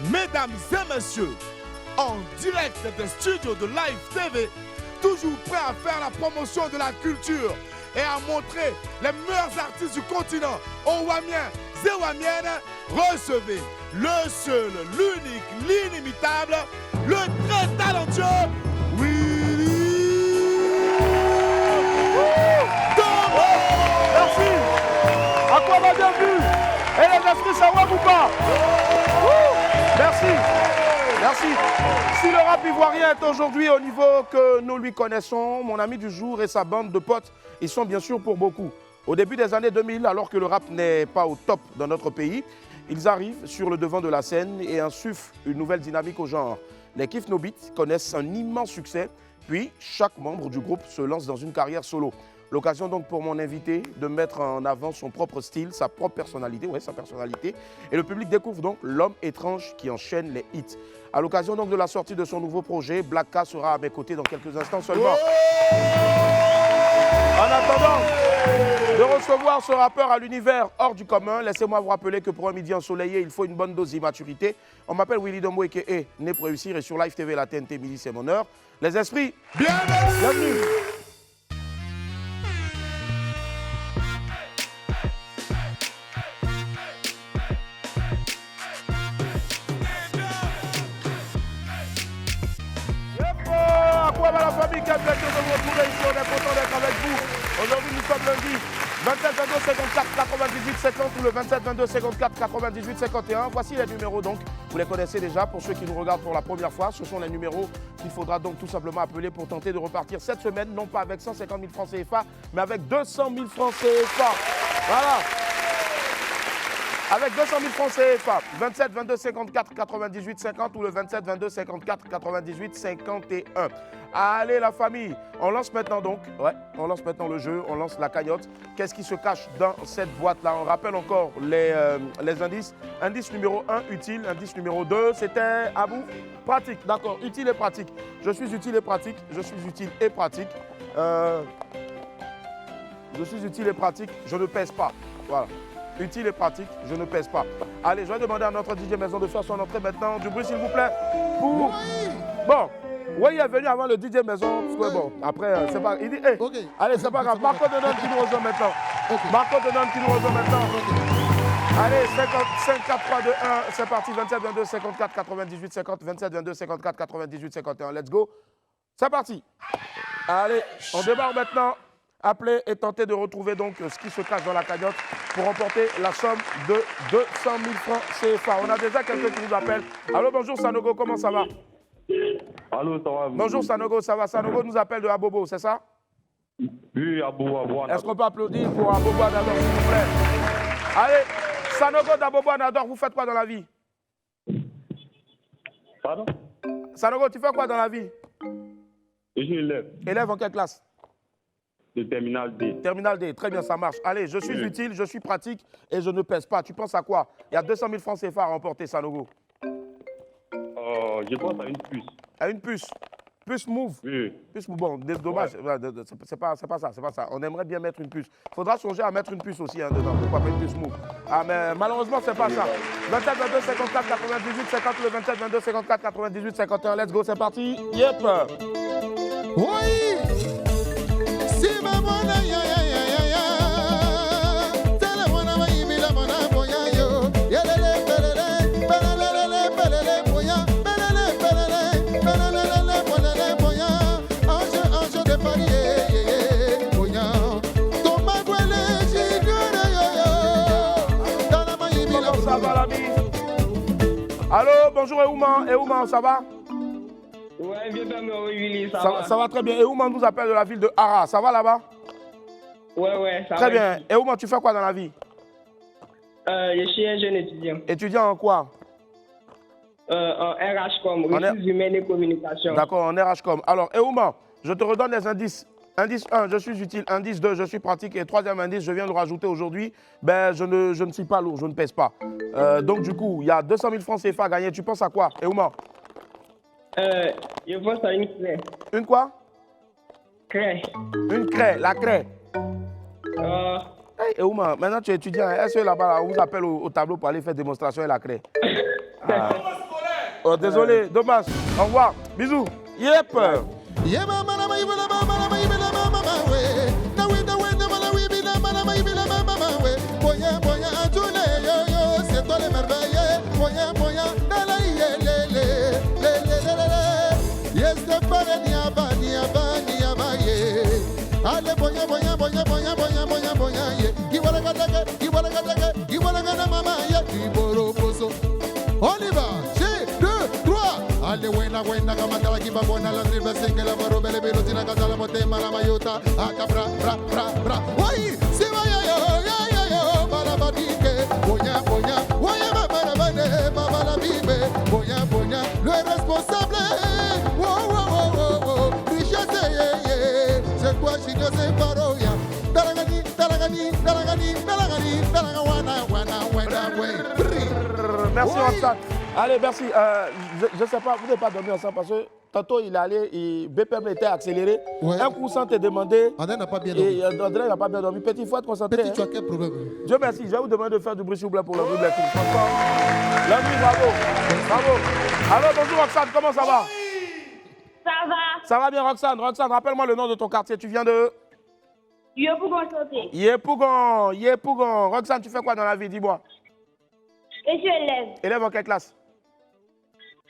Mesdames et messieurs, en direct des studios de Live TV, toujours prêt à faire la promotion de la culture et à montrer les meilleurs artistes du continent, Owamien, Zéwamien, recevez le seul, l'unique, l'inimitable, le très talentueux Willy Dombo. Merci. À quoi va bienvenue? Et les esprits s'envoient ou pas? Merci. Merci. Si le rap ivoirien est aujourd'hui au niveau que nous lui connaissons, mon ami du jour et sa bande de potes, ils sont bien sûr pour beaucoup. Au début des années 2000, alors que le rap n'est pas au top dans notre pays, ils arrivent sur le devant de la scène et insufflent une nouvelle dynamique au genre. Les Kif No Beat connaissent un immense succès, puis chaque membre du groupe se lance dans une carrière solo. L'occasion donc pour mon invité de mettre en avant son propre style, sa propre personnalité, et le public découvre donc l'homme étrange qui enchaîne les hits. À l'occasion donc de la sortie de son nouveau projet, Black K sera à mes côtés dans quelques instants seulement. En attendant de recevoir ce rappeur à l'univers hors du commun, laissez-moi vous rappeler que pour un midi ensoleillé, il faut une bonne dose d'immaturité. On m'appelle Willy Dombo aka Né pour réussir et sur Live TV, la TNT, midi c'est mon heure. Les esprits, bienvenue. La famille, quel plaisir de vous retrouver ici, on est content d'être avec vous. Aujourd'hui, nous sommes lundi 27 22 54 98 50 ou le 27 22 54 98 51. Voici les numéros donc, vous les connaissez déjà. Pour ceux qui nous regardent pour la première fois, ce sont les numéros qu'il faudra donc tout simplement appeler pour tenter de repartir cette semaine, non pas avec 150 000 francs CFA, mais avec 200 000 francs CFA. Voilà. Avec 200 000 francs CFA, 27 22 54 98 50 ou le 27 22 54 98 51. Allez la famille, on lance maintenant donc, on lance maintenant le jeu, on lance la cagnotte. Qu'est-ce qui se cache dans cette boîte-là? On rappelle encore les indices. Indice numéro 1, utile. Indice numéro 2, c'était à vous? Pratique, d'accord, utile et pratique. Je suis utile et pratique, je suis utile et pratique. Je suis utile et pratique, je ne pèse pas. Voilà. Utile et pratique, je ne pèse pas. Allez, je vais demander à notre DJ Maison de faire son entrée maintenant. Du bruit, s'il vous plaît. Pour... Oui. Bon, oui, il est venu avant le DJ Maison. Parce que bon, après, c'est pas... Il dit, hey, okay. Allez, c'est pas grave. Marco Denon qui nous rejoint maintenant. Okay. Marco Denon qui nous rejoint maintenant. Okay. Allez, 5, 4, 3, 2, 1. C'est parti. 27, 22, 54, 98, 50. 27, 22, 54, 98, 51. Let's go. C'est parti. Allez, on démarre maintenant. Appelez et tentez de retrouver donc ce qui se cache dans la cagnotte pour remporter la somme de 200 000 francs CFA. On a déjà quelqu'un qui nous appelle. Allô, bonjour Sanogo, comment ça va? Allô, ça va? Bonjour Sanogo, ça va? Sanogo nous appelle de Abobo, c'est ça? Oui, Abobo. Est-ce qu'on peut applaudir pour Abobo Anador, s'il vous plaît? Allez, Sanogo d'Abobo Anador, vous faites quoi dans la vie? Pardon? Sanogo, tu fais quoi dans la vie? Je suis élève. Élève en quelle classe? De terminal D. Terminal D, très bien, ça marche. Allez, je suis utile, je suis pratique et je ne pèse pas. Tu penses à quoi? Il y a 200 000 francs CFA à remporter, Sanogo. Je pense à une puce. À une puce? Puce Move? Oui. Puce Move, bon, dommage, ouais. C'est pas ça. On aimerait bien mettre une puce. Il faudra songer à mettre une puce aussi hein, dedans. Pourquoi pas une puce Move? Ah, mais malheureusement, c'est pas ça. 27 22 54 98 50, le 27 22 54 98 51. Let's go, c'est parti. Yep. Oui. Ça va l'ami? Allô, bonjour Eouman. Eouman, ça va? Ouais, bien, Willy, ça va très bien. Eouman nous appelle de la ville de Hara. Ça va là-bas? Ouais, ça va. Très bien. Eouman, tu fais quoi dans la vie? Je suis un jeune étudiant. Étudiant en quoi? En RHCOM, ressources humaines et communication. D'accord, en RHCOM. Alors, Eouman, je te redonne les indices. Indice 1, je suis utile. Indice 2, je suis pratique. Et troisième indice, je viens de rajouter aujourd'hui, ben, je ne suis pas lourd, je ne pèse pas. Donc, du coup, il y a 200 000 francs CFA à gagner. Tu penses à quoi, Eouman? Je pense à une craie. Une quoi? Craie. Une craie, la craie. Hey, Eouman, maintenant tu es étudiant. Est-ce que là-bas, on vous appelle au tableau pour aller faire démonstration et la craie? Oh, désolé, dommage. Au revoir. Bisous. Yep. Ale boya boya boya boya boya boya boya ye iwala gadaga mama ye iboro poso Oliver chez 2 3 ale wena kama tala kibabona la triple single la baro bele belo tina kazala mote mala mayota aka bra oi siwa yo bala badike boya baba bane baba la bibe boya le responsable richesse ye c'est quoi si Dieu c'est paroya dalagani merci Roxane. Allez, merci. Je ne sais pas, vous n'avez pas dormi ensemble parce que tantôt il allait, BPM était accéléré. Ouais. Un coup sans te demander. André n'a pas bien dormi. André n'a pas bien dormi. Petit, il faut être concentré. Petit, tu as quel problème? Dieu merci. Je vais vous demander de faire du bruit s'il vous plaît pour le bruit de la film. Lundi, bravo. Alors, bonjour Roxane, comment ça va? Ça va. Ça va bien Roxane. Roxane, rappelle-moi le nom de ton quartier. Tu viens de Yopougon. Yepougon. Roxane, tu fais quoi dans la vie? Dis-moi. Je suis élève. Élève en quelle classe?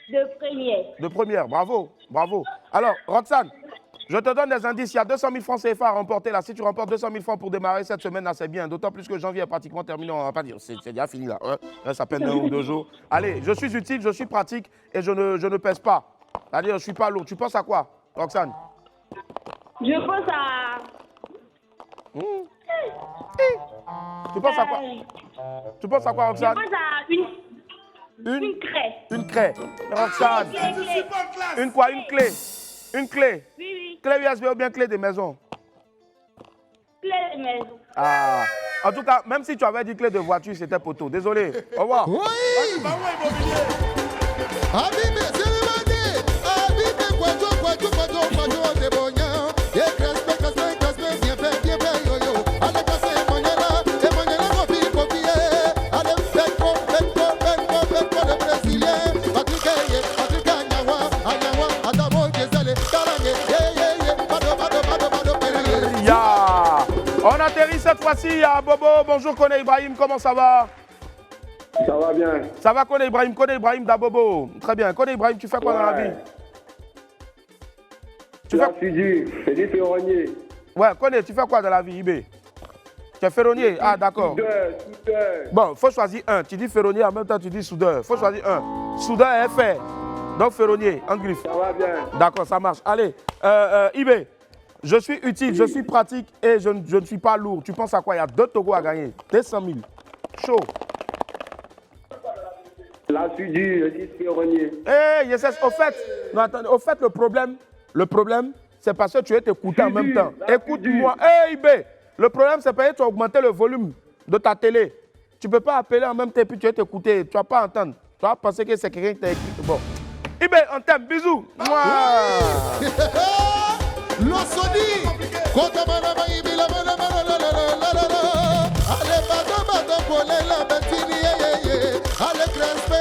De première. De première, bravo. Alors, Roxane, je te donne des indices. Il y a 200 000 francs CFA à remporter là. Si tu remportes 200 000 francs pour démarrer cette semaine, là, c'est bien. D'autant plus que janvier est pratiquement terminé. On ne va pas dire, c'est déjà fini là. Là, ça peine 1 ou 2 jours. Allez, je suis utile, je suis pratique et je ne pèse pas. C'est-à-dire, je ne suis pas lourd. Tu penses à quoi, Roxane? Je pense à... Tu penses à quoi? Tu penses à quoi, Roxane? Je pense à une craie. Une craie. Roxane. Une quoi? Une clé. Une clé. Oui. Clé USB ou bien clé de maison? Clé de maison. Ah. En tout cas, même si tu avais dit clé de voiture, c'était poteau. Désolé. Au revoir. Oui. Abime, c'est le bandit. Abime, quoi, c'est bon. On atterrit cette fois-ci à Bobo. Bonjour Kone Ibrahim, comment ça va? Ça va bien. Ça va Kone Ibrahim d'Abobo. Très bien. Kone Ibrahim, tu fais quoi dans la vie? Tu fais du ferronnier. Ouais, Kone, tu fais quoi dans la vie, IB? Tu es ferronnier? Ah, d'accord. Soudeur. Bon, il faut choisir un. Tu dis ferronnier, en même temps tu dis soudeur. Il faut choisir un. Soudeur est fait. Donc ferronnier, en griffe. Ça va bien. D'accord, ça marche. Allez, IB. Je suis utile, je suis pratique et je ne suis pas lourd. Tu penses à quoi? Il y a 2 Togo à gagner. 200 000. Chaud. La soudure, je suis ferronnier. Eh, yes, au fait, non, attendez, au fait, le problème, c'est parce que tu es écouté en même temps. Écoute-moi. Eh, IB, le problème, c'est parce que tu as augmenté le volume de ta télé. Tu ne peux pas appeler en même temps et puis tu es écouté. Tu ne vas pas entendre. Tu vas penser que c'est quelqu'un qui t'a écrit. Bon. IB, on t'aime. Bisous. Moi. L'Osodi, Kota Marama Ibila Ale Bado Pole la Betini Ale Crespe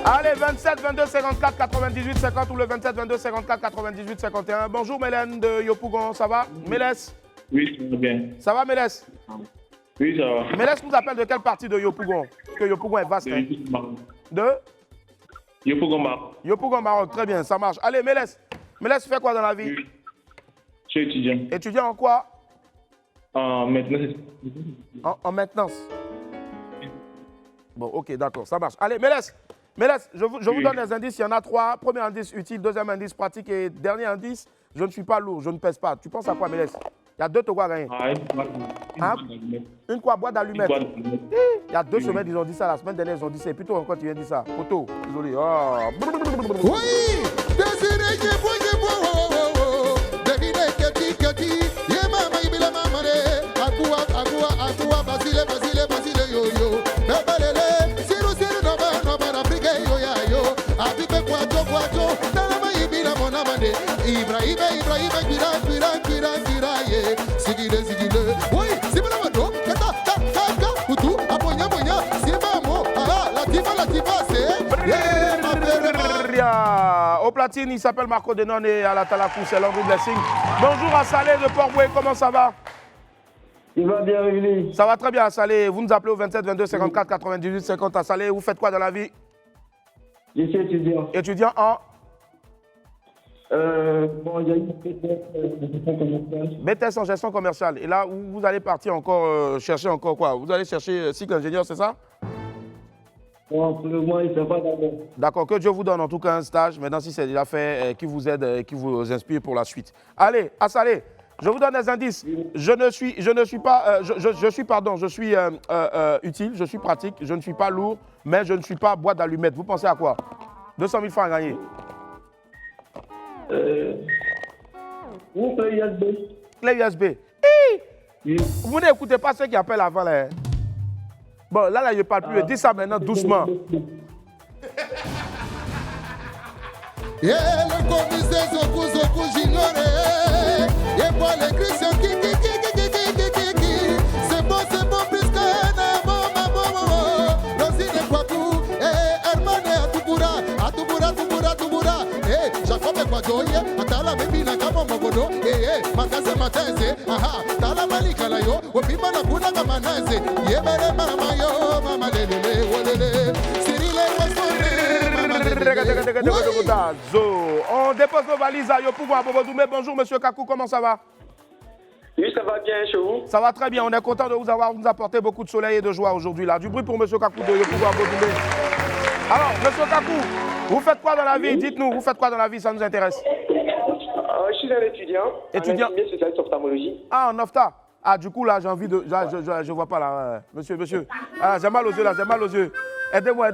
Allez, 27 22 54 98 50 ou le 27 22 54 98 51. Bonjour Mélène de Yopougon, ça va? Mélès? Oui, ça va bien. Ça va Mélès? Oui, ça va. Mélès nous appelle de quelle partie de Yopougon? Parce que Yopougon est vaste. Hein? De Yopougon Maroc. Yopougon Maroc, très bien, ça marche. Allez, Mélès, tu fais quoi dans la vie? Je suis étudiant. Étudiant en quoi? En maintenance. En maintenance. Bon, ok, d'accord, ça marche. Allez, Mélès, je vous donne les indices, il y en a 3. Premier indice utile, deuxième indice pratique et dernier indice, je ne suis pas lourd, je ne pèse pas. Tu penses à quoi, Mélès? Il y a 2 Togo à gagner. Une quoi? Boîte d'allumettes. Il y a 2 semaines, ils ont dit ça. La semaine dernière, ils ont dit ça. Et plutôt encore, tu viens de dire ça. Poto, désolé. Oh. Oui, désiré, Keti, Yema, Ibila Mamare, Agua, Basile, yo, Babalele, Siru, no, Afrique, yo, Abibe, Quato, Nana, Ibila, Monamade, Ibrahim, Sigile, oui, Sibila, Kata, platine, il s'appelle Marco Denon et à la Talakou, c'est Landry Blessing. Bonjour à Salé de Port-Boué, comment ça va? Il va bien, Willy. Ça va très bien à Salé. Vous nous appelez au 27 22 54 98 50 à Salé. Vous faites quoi dans la vie? Je suis étudiant. Étudiant en? Bon, il y a une gestion commerciale. BTS en gestion commerciale. Et là, vous allez partir encore chercher encore quoi? Vous allez chercher cycle ingénieur, c'est ça? Bon, pour le moment, il ne fait pas d'abord. D'accord, que Dieu vous donne en tout cas un stage. Maintenant, si c'est déjà fait, qui vous aide, qui vous inspire pour la suite. Allez, à Salé, je vous donne des indices. Je suis utile, je suis pratique, je ne suis pas lourd, mais je ne suis pas boîte d'allumettes. Vous pensez à quoi? 200 000 francs à gagner. Une clé USB. Clé USB. Oui. Vous n'écoutez pas ceux qui appellent avant là. Bon, là, je ne parle plus. Dis ça maintenant doucement. Yeah, le commissaire Zoku j'ignore. Et pour les Christians qui. C'est bon, plus qu'un amour, maman. L'ossi de Kwaku, Hermane Atubura. Jacob Kwadoye, Atala Mebina Kamo Mogodo, Makase Matese, aha, Tala Malika Layo, Opima na Kuna Kamanaze, Yebere Mamayo, Mama Lele, Wolele, Cyril On dépose nos valises à Yopougo à Bobodoumé. Bonjour, monsieur Kakou, comment ça va? Oui, ça va bien chez vous? Ça va très bien, on est content de vous avoir, nous apporter beaucoup de soleil et de joie aujourd'hui là. Du bruit pour monsieur Kakou de Yopougo à Bobodoumé. Alors, monsieur Kakou, vous faites quoi dans la vie? Dites-nous, vous faites quoi dans la vie? Ça nous intéresse. Je suis un étudiant. Étudiant. Un spécialiste en ophtalmologie. Ah, en ophta. Ah, du coup, là, j'ai envie de... Je vois pas, là. Monsieur. Ah, j'ai mal aux yeux, là, j'ai mal aux yeux. Aidez-moi.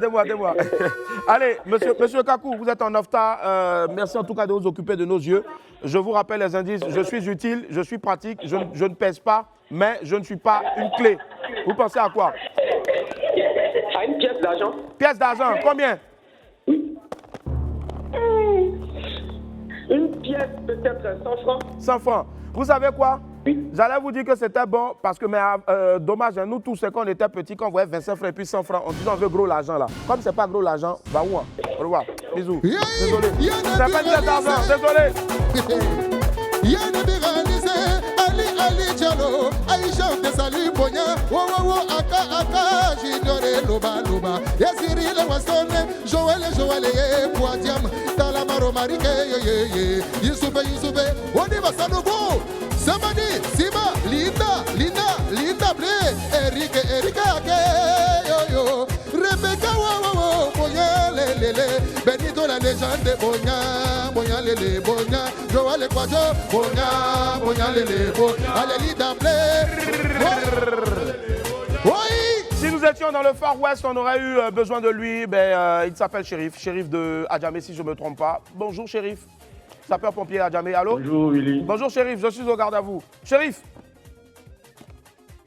Allez, monsieur Kakou, vous êtes en ophta. Merci en tout cas de vous occuper de nos yeux. Je vous rappelle les indices. Je suis utile, je suis pratique, je ne pèse pas, mais je ne suis pas une clé. Vous pensez à quoi? À une pièce d'argent. Pièce d'argent, combien? Une pièce, peut-être 100 francs. 100 francs. Vous savez quoi? Oui. J'allais vous dire que c'était bon parce que, mais dommage, nous tous, quand on était petits, quand on voyait 25 francs et puis 100 francs, on disait on veut gros l'argent là. Comme c'est pas gros l'argent, va où? Au revoir. Bisous. Désolé. C'est pas une pièce d'argent, désolé. Ali Diallo, Aïcha te salue Bonya, aka, j'ignore loba, ya Cyril Wasson, Joël, Poitiam, Talamaro Marike, Yusube, on y va Sanobo, Samadi, Sima, Linda Blé, Erika, yo, Rebecca, Bonya, Lele, Benito la légende de Bonya, Lele, Bonya, Joël Quadjo, Bonya, Lele, Allez, si nous étions dans le Far West, on aurait eu besoin de lui. Il s'appelle Shérif de Adjamé, si je ne me trompe pas. Bonjour, Shérif. Sapeur-pompier Adjamé, allô? Bonjour, Willy. Bonjour, Shérif, je suis au garde à vous. Shérif?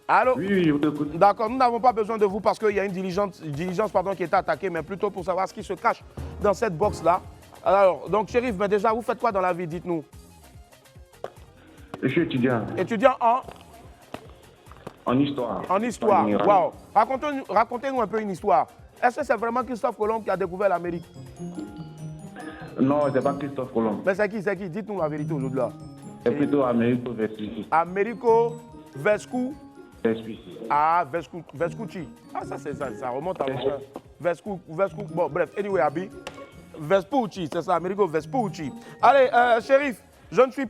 Allô? Oui, je vous écoute. D'accord, nous n'avons pas besoin de vous parce qu'il y a une diligence qui est attaquée, mais plutôt pour savoir ce qui se cache dans cette box-là. Alors, donc, Shérif, mais déjà, vous faites quoi dans la vie? Dites-nous. Je suis étudiant. Étudiant en histoire. En histoire, waouh. Racontez-nous un peu une histoire. Est-ce que c'est vraiment Christophe Colomb qui a découvert l'Amérique? Non, c'est pas Christophe Colomb. Mais c'est qui? Dites-nous la vérité aujourd'hui là. C'est plutôt Americo Vespucci. Americo Vescu. Vespucci. Ah, Vespucci. Ah, ça remonte à Vescu. Bon, bref, anyway, Abi. Vespucci, c'est ça, Americo Vespucci. Allez, Shérif. Je suis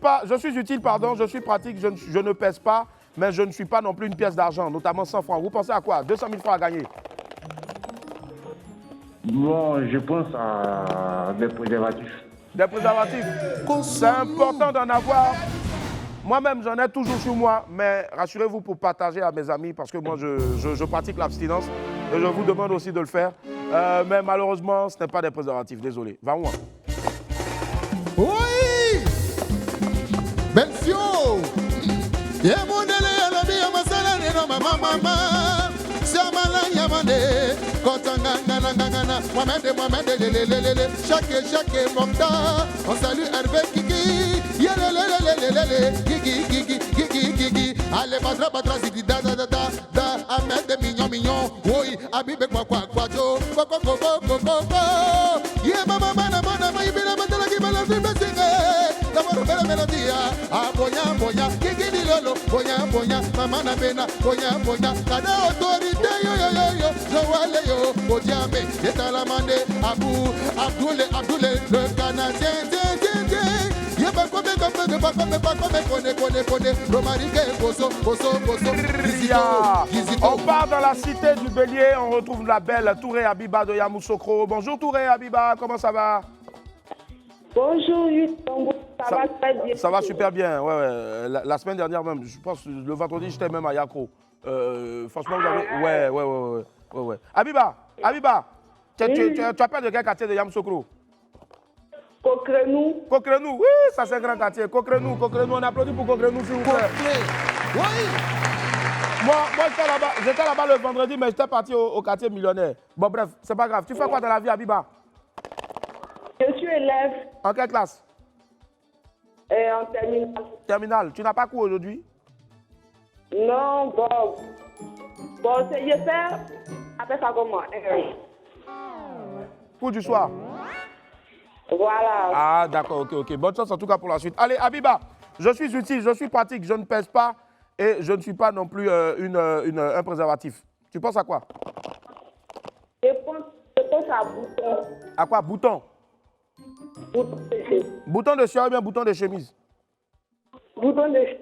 utile, je suis pratique, je ne pèse pas, mais je ne suis pas non plus une pièce d'argent, notamment 100 francs. Vous pensez à quoi? 200 000 francs à gagner. Bon, je pense à des préservatifs. Des préservatifs? C'est important d'en avoir. Moi-même, j'en ai toujours sur moi, mais rassurez-vous pour partager à mes amis, parce que moi, je pratique l'abstinence, et je vous demande aussi de le faire. Mais malheureusement, ce n'est pas des préservatifs, désolé. Va-moi. Oui! Bensio! Yemundele yalobi masala neno mama. Samala yamande. Kotanga ngana. Mohamed lelelele. Chaque mokta. On salue Hervé Kiki. Yelelelelelele. Kiki. Allez batra zidi da. Ahmed mignon. Oui, Abibe kwa jo. Ko. Ye mama mana ibira mandala ki lolo, boya, boya, maman na bena, boya, boya, kada autorité, yo, yo, yo, yo, Joël, yo, Bodiamé, Yetalamande, Abdoule, le Canadien, on part dans la cité du Bélier, on retrouve la belle Touré Abiba de Yamoussoukro. Bonjour Touré Abiba, comment ça va? Bonjour, ça va très bien. Ça va super bien, ouais. La semaine dernière même, je pense le vendredi, j'étais même à Yakro. Franchement, vous avez... Ouais. Abiba, tu appelles de quel quartier de Yamoussoukro? Cocrenou. Cocrenou, oui, ça c'est un grand quartier. Cocrenou, on applaudit pour Cocrenou, s'il vous plaît. Oui. Moi j'étais là-bas le vendredi, mais j'étais parti au quartier millionnaire. Bon, bref, c'est pas grave. Tu fais quoi dans la vie, Abiba? Je suis élève. En quelle classe? En terminale. Terminale. Tu n'as pas cours aujourd'hui? Non, bon, je fais, après ça comment? Cours du soir? Voilà. Ah, d'accord, ok. Bonne chance en tout cas pour la suite. Allez, Abiba, je suis utile, je suis pratique, je ne pèse pas et je ne suis pas non plus un préservatif. Tu penses à quoi? Je pense à bouton. À quoi? Bouton? Bouton de sueur ou bien bouton de chemise? Bouton de...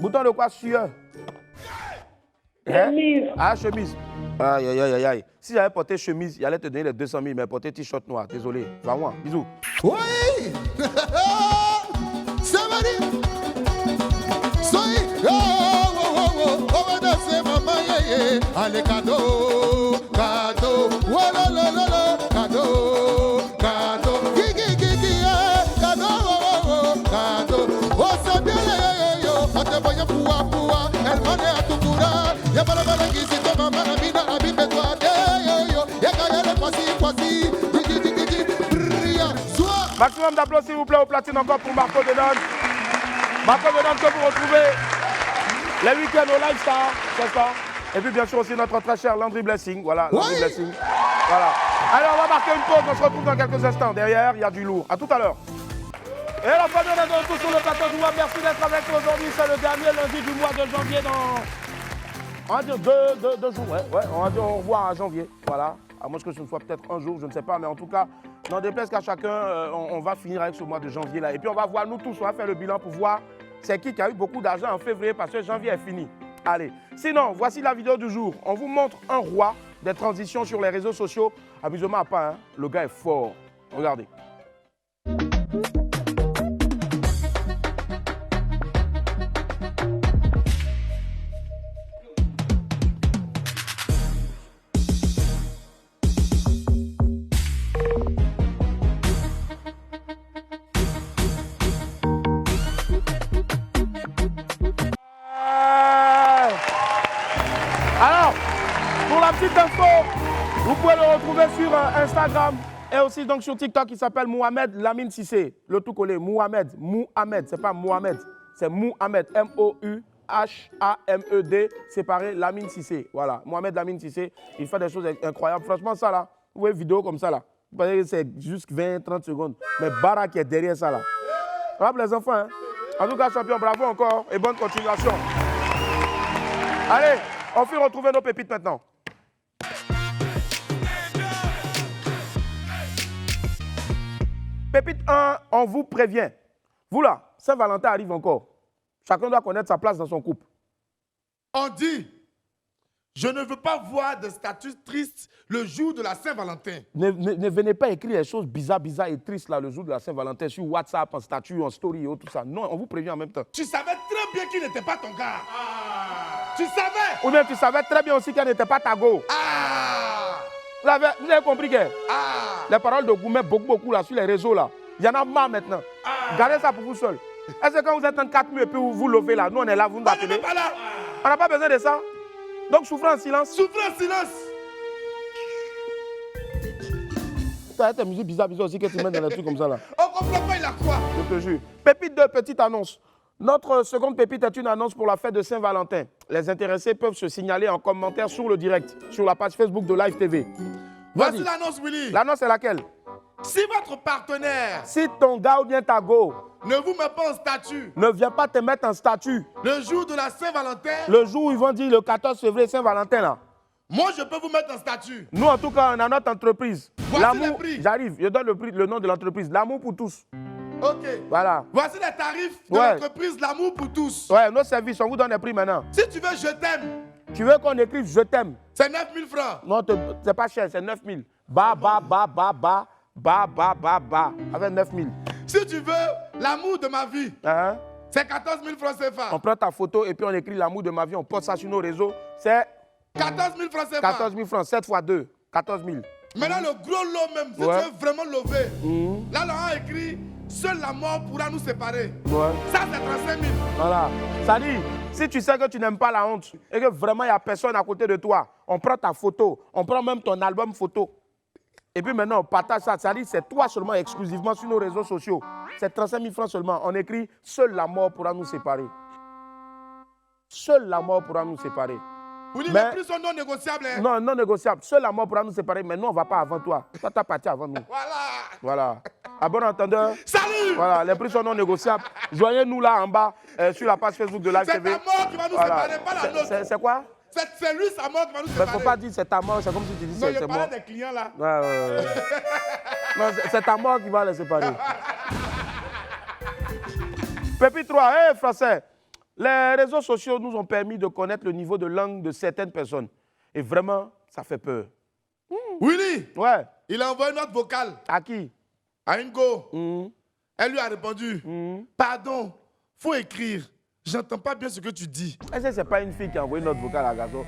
Bouton de quoi? Sueur? Chemise. Ah, chemise. Aïe. Si j'avais porté chemise, il allait te donner les 200 000, mais porté t-shirt noir. Désolé. Va moi. Bisous. Oui. Ça va dire. Soy. On va danser, maman. Allez, cadeau. Cadeau. Cadeau. Oh, c'est bien. On te voyait pour elle m'en est à tout courant. Y'a pas la balle qui s'est tombée, maman, Amina, Abimbe, toi, y'a qu'à y aller, voici. Maximum d'applaudissements, s'il vous plaît, au platine encore pour Marco Dedon. Marco Dedon que vous retrouvez les week-ends au Lifestyle, c'est ça? Et puis bien sûr aussi notre très cher Landry Blessing. Voilà, Landry Blessing. Voilà. Allez, on va marquer une pause, on se retrouve dans quelques instants. Derrière, il y a du lourd. À tout à l'heure. Et la famille, on est de retour sur le plateau du Web. Merci d'être avec nous aujourd'hui. C'est le dernier lundi du mois de janvier dans... On va dire deux jours, ouais. On va dire au revoir à janvier. Voilà. À moins que ce ne soit peut-être un jour, je ne sais pas. Mais en tout cas, n'en déplaise qu'à chacun, on va finir avec ce mois de janvier là. Et puis on va voir, nous tous, on va faire le bilan pour voir c'est qui a eu beaucoup d'argent en février parce que janvier est fini. Allez. Sinon, voici la vidéo du jour. On vous montre un roi des transitions sur les réseaux sociaux. Amusement à pas, hein. Le gars est fort. Regardez. Alors, pour la petite info, vous pouvez le retrouver sur Instagram et aussi donc sur TikTok. Il s'appelle Mohamed Lamine Cissé. Le tout collé, Mohamed, c'est pas Mohamed, c'est Mohamed, M-O-U-H-A-M-E-D, séparé Lamine Cissé. Voilà, Mohamed Lamine Cissé, il fait des choses incroyables. Franchement, ça là, vous voyez vidéo comme ça là, vous voyez c'est juste 20-30 secondes. Mais Bara qui est derrière ça là. Bravo les enfants, hein. En tout cas, champion, bravo encore et bonne continuation. Allez, on fait retrouver nos pépites maintenant. Pépite 1, on vous prévient. Vous là, Saint-Valentin arrive encore. Chacun doit connaître sa place dans son couple. On dit, je ne veux pas voir de statut triste le jour de la Saint-Valentin. Ne venez pas écrire les choses bizarres et tristes là, le jour de la Saint-Valentin sur WhatsApp, en statut, en story et tout ça. Non, on vous prévient en même temps. Tu savais très bien qu'il n'était pas ton gars. Tu savais. Ou bien tu savais très bien aussi qu'elle n'était pas ta go. Vous avez compris que les paroles de Goumet, beaucoup là, sur les réseaux là, il y en a marre maintenant. Gardez ça pour vous seul. Est-ce que quand vous êtes en 4 murs et puis vous levez là, nous on est là, vous nous appelez. On n'est pas là. On n'a pas besoin de ça. Donc souffrez en silence. Souffrez en silence. Tu as tes musiques bizarres aussi que tu mets dans les trucs comme ça là. On comprend pas, il a quoi? Je te jure. Pépite 2, petite annonce. Notre seconde pépite est une annonce pour la fête de Saint-Valentin. Les intéressés peuvent se signaler en commentaire sur le direct, sur la page Facebook de Live TV. Voici l'annonce, Willy. L'annonce est laquelle? Si votre partenaire... Si ton gars ou bien ta go Ne vous mets pas en statut. Ne viens pas te mettre en statut. Le jour de la Saint-Valentin, Le jour où ils vont dire le 14 février, Saint-Valentin, là. moi, je peux vous mettre en statut. Nous, en tout cas, on a notre entreprise. Voici les prix. J'arrive, je donne le nom de l'entreprise. L'amour pour tous. OK. Voilà. Voici les tarifs de Ouais. l'entreprise L'amour pour tous. Ouais, nos services, on vous donne les prix maintenant. Si tu veux, je t'aime. Tu veux qu'on écrive je t'aime? C'est 9 000 francs. Non, c'est pas cher, c'est 9 000. Ba, avec 9 000. Si tu veux l'amour de ma vie, Hein? c'est 14 000 francs CFA. On prend ta photo et puis on écrit l'amour de ma vie, on poste ça sur nos réseaux. C'est 14 000 francs CFA. 14 000 francs, 7 fois 2, 14 000. Maintenant, le gros lot même, si Ouais. tu veux vraiment lever, là, on a écrit « Seule la mort pourra nous séparer Ouais. ». Ça, c'est 35 000. Voilà. Ça dit, si tu sais que tu n'aimes pas la honte et que vraiment il n'y a personne à côté de toi, on prend ta photo, on prend même ton album photo. Et puis maintenant, on partage ça. Ça dit, c'est toi seulement, exclusivement sur nos réseaux sociaux. C'est 35 000 francs seulement. On écrit « Seule la mort pourra nous séparer ». Seule la mort pourra nous séparer. Vous dites, Mais- les prix sont non négociables. Hein? Non, non négociable. Seule la mort pourra nous séparer, mais nous, on ne va pas avant toi. Toi, tu as parti avant nous. Voilà. Voilà. À bon entendeur. Salut. Voilà, les prix sont non négociables. Joignez-nous là en bas sur la page Facebook de Live C'est TV. ta mort qui va nous séparer, pas la nôtre. C'est quoi? C'est lui, sa mort qui va nous Il ne séparer. faut pas dire c'est ta mort, c'est comme si tu dis Non, c'est je mort. parlais des clients là. Ouais. Non, c'est ta mort qui va les séparer. Pépite 3, hé français. Les réseaux sociaux nous ont permis de connaître le niveau de langue de certaines personnes. Et vraiment, ça fait peur. Willy, Ouais. il a envoyé une note vocale À qui? à une go. Mhm. Elle lui a répondu, pardon, faut écrire. J'entends pas bien ce que tu dis. Est-ce que ce n'est pas une fille qui a envoyé notre vocal à Gazo?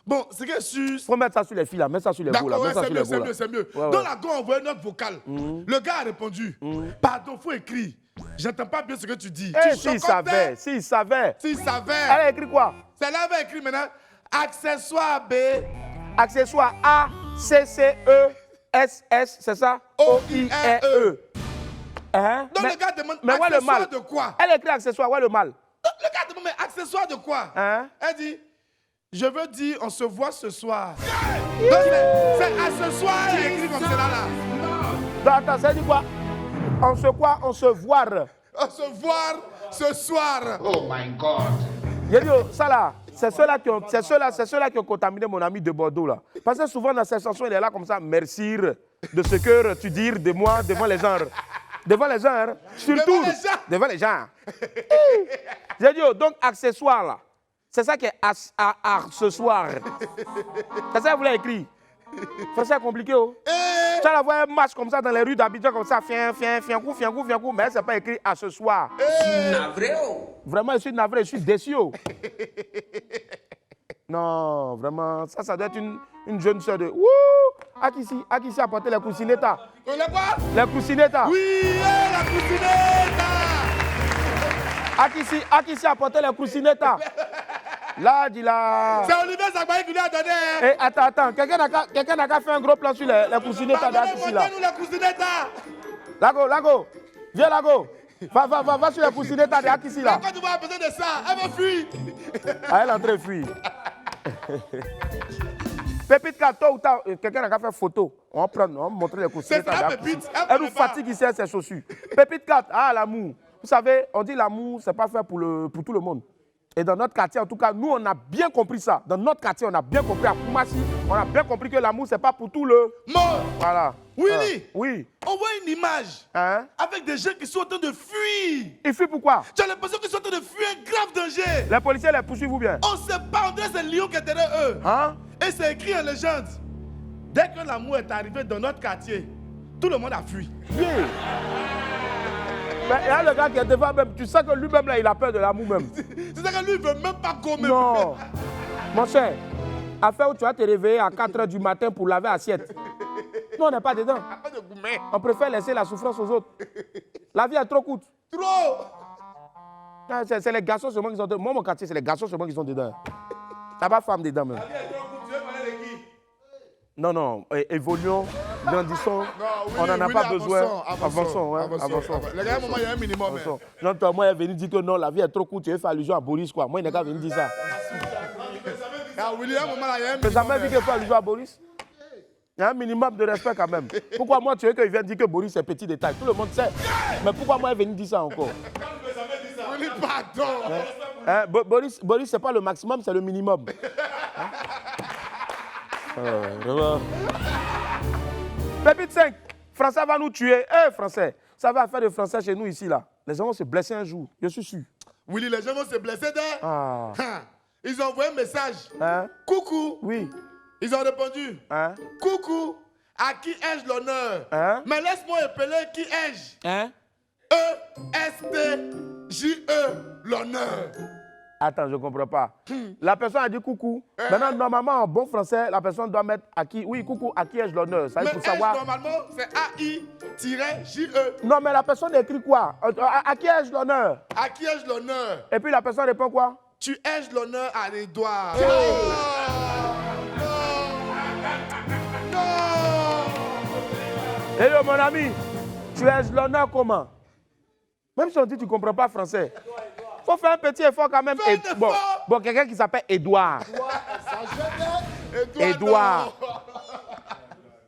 Bon, c'est que sur... Faut mettre ça sur les filles là, mets ça sur les beaux là, D'accord, mets ouais, ça c'est sur les mieux, beaux c'est là. mieux, c'est mieux. Ouais, Donc ouais. la go a envoyé une note vocale. Le gars a répondu, pardon, faut écrire. J'entends pas bien ce que tu dis. Eh, Tu s'il chocotais. savait, s'il savait. S'il savait. Elle a écrit quoi? Celle-là avait écrit maintenant, accessoire B, Accessoire A, C, C, E, S, S, c'est ça? O, I, R, E. Hein? Donc le gars demande, mais ouais, le accessoire mal. de quoi? Elle écrit accessoire, ouais, le mal. Donc, le gars demande, mais accessoire de quoi? Hein? Elle dit, je veux dire, on se voit ce soir. Donc c'est à ce soir, elle a écrit comme cela là. Donc, attends, ça dit quoi? On se quoi? On se voir. On se voir ce soir. J'ai dit, oh, ça là, c'est ceux-là qui ont contaminé mon ami de Bordeaux là. Parce que souvent dans ces chansons, il est là comme ça, merci de ce que tu dis de moi devant les gens. Devant les gens, surtout. Devant les gens. Devant les gens. J'ai dit, oh, donc accessoire là, c'est ça qui est ce soir. C'est ça que vous l'avez écrit. C'est compliqué, oh. Et Ça la voit un match comme ça dans les rues d'Abidjan comme ça, fien coup, mais c'est pas écrit à ce soir. Vraiment, je suis navré, je suis déçu. Oh. Non, vraiment, ça doit être une jeune soeur de... Wouh! Akissi a porté les coussinetas. on est quoi? Les coussinetas. Oui, la cousinette. Akissi a porté les coussinetas. Là, dis là. C'est Olivier Zagbaï qui lui a donné. Hein. Eh, attends, quelqu'un n'a qu'à faire un gros plan sur les coussinetas d'Akissi là. Montrez-nous la cousinette. Lago, viens Lago. Va sur les coussinetas d'Akissi là. Quand tu vas besoin de ça, elle va fuir. Ah, elle est en train de fuir. Pépite 4, tôt ou tard, quelqu'un n'a qu'à faire photo. On va montrer les coussins. C'est ça, Pépite. Elle nous fatigue ici, ses chaussures. Pépite 4, l'amour. Vous savez, on dit l'amour, c'est pas fait pour tout le monde. Et dans notre quartier, en tout cas, nous, on a bien compris ça. Dans notre quartier, on a bien compris. À Koumassi, on a bien compris que l'amour, c'est pas pour tout le... Mort. Voilà. Willy. Oui. On voit une image Hein? avec des gens qui sont en train de fuir. Il fuit pourquoi? Tu as l'impression qu'ils sont en train de fuir un grave danger. Les policiers les poursuivent ou bien? On ne sait pas, on dirait que c'est Lyon qui est derrière eux. Hein? Et c'est écrit en légende. Dès que l'amour est arrivé dans notre quartier, tout le monde a fui. Oui. Mais il y a le gars qui est devant même. Tu sais que lui-même, là, il a peur de l'amour même. C'est ça que lui, il ne veut même pas gommer. Non. Mon cher, affaire où tu vas te réveiller à 4 h du matin pour laver assiette. Nous, on n'est pas dedans. Pas de gommer. On préfère laisser la souffrance aux autres. La vie est trop courte. Trop. Ah, c'est les garçons seulement qui sont dedans. Moi, mon quartier, c'est les garçons seulement qui sont dedans. T'as pas femme dedans même. Non, évoluons, grandissons. On n'en a pas besoin. Avançons. Les gars, à un moment, il y a un minimum. Avançons. Non, toi, moi, il est venu dire que non, la vie est trop courte. Tu veux faire allusion à Boris, quoi. Moi, il n'est qu'à venir dire ça. Ah, Willy, à un moment, là, il y a un Tu n'as minimum. jamais vu qu'il fait allusion à Boris? Il y a un minimum de respect quand même. Pourquoi moi, tu veux qu'il vienne dire que Boris c'est petit détail? Tout le monde sait. Mais pourquoi moi, il vient dire ça encore? Oui, pardon. Hein, Boris, c'est pas le maximum, c'est le minimum. Pépite 5, Français va nous tuer. Français, ça va faire de Français chez nous ici, là. Les gens vont se blesser un jour, je suis sûr. Willy, les gens vont se blesser d'ailleurs. Ah. Ils ont envoyé un message. Hein? Coucou. Oui. Ils ont répondu. Hein? Coucou. À qui ai-je l'honneur? Hein? Mais laisse-moi appeler qui ai-je? Hein? E-S-T-J-E, l'honneur. Attends, je ne comprends pas. La personne a dit coucou. Maintenant, normalement, en bon français, la personne doit mettre à qui. Oui, coucou, à qui ai-je l'honneur? Ça, il faut savoir. Normalement, c'est A-I-J-E. Non, mais la personne écrit quoi? À qui ai-je l'honneur? À qui ai-je l'honneur? Et puis la personne répond quoi? Tu ai-je l'honneur à Edouard. Hello, mon ami. Tu ai l'honneur comment? Même si on dit que tu ne comprends pas français. Il faut faire un petit effort quand même. Bon, quelqu'un qui s'appelle Edouard. Edouard.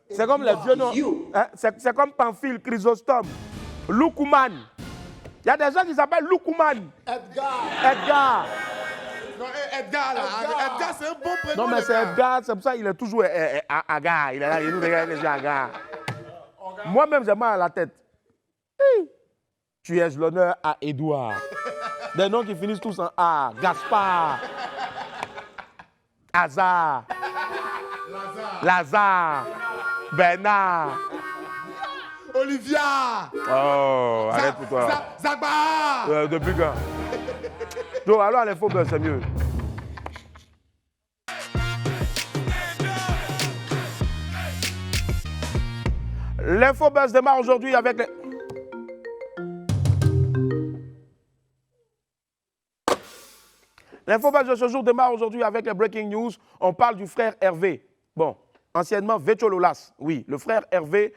C'est comme les vieux noms. Hein? C'est comme Pamphile, Chrysostome, Loukoumane. Il y a des gens qui s'appellent Loukoumane. Edgar. Non, Edgar, là. Edgar, c'est un bon prénom. Non, mais c'est Edgar, c'est pour ça qu'il est toujours Agar. Il est là, il nous regarde les yeux Agar. Moi-même, j'ai mal à la tête. Tu es l'honneur à Edouard. Des noms qui finissent tous en A. Gaspard. Hazard. Lazare. Bernard. Olivia. Oh, arrête pour toi. Zagba. Depuis quand? Donc, alors, les faux c'est mieux. L'infobuzz démarre aujourd'hui avec les... L'infobuzz de ce jour démarre aujourd'hui avec les breaking news. On parle du frère Hervé. Bon, anciennement Vechololas. Oui, le frère Hervé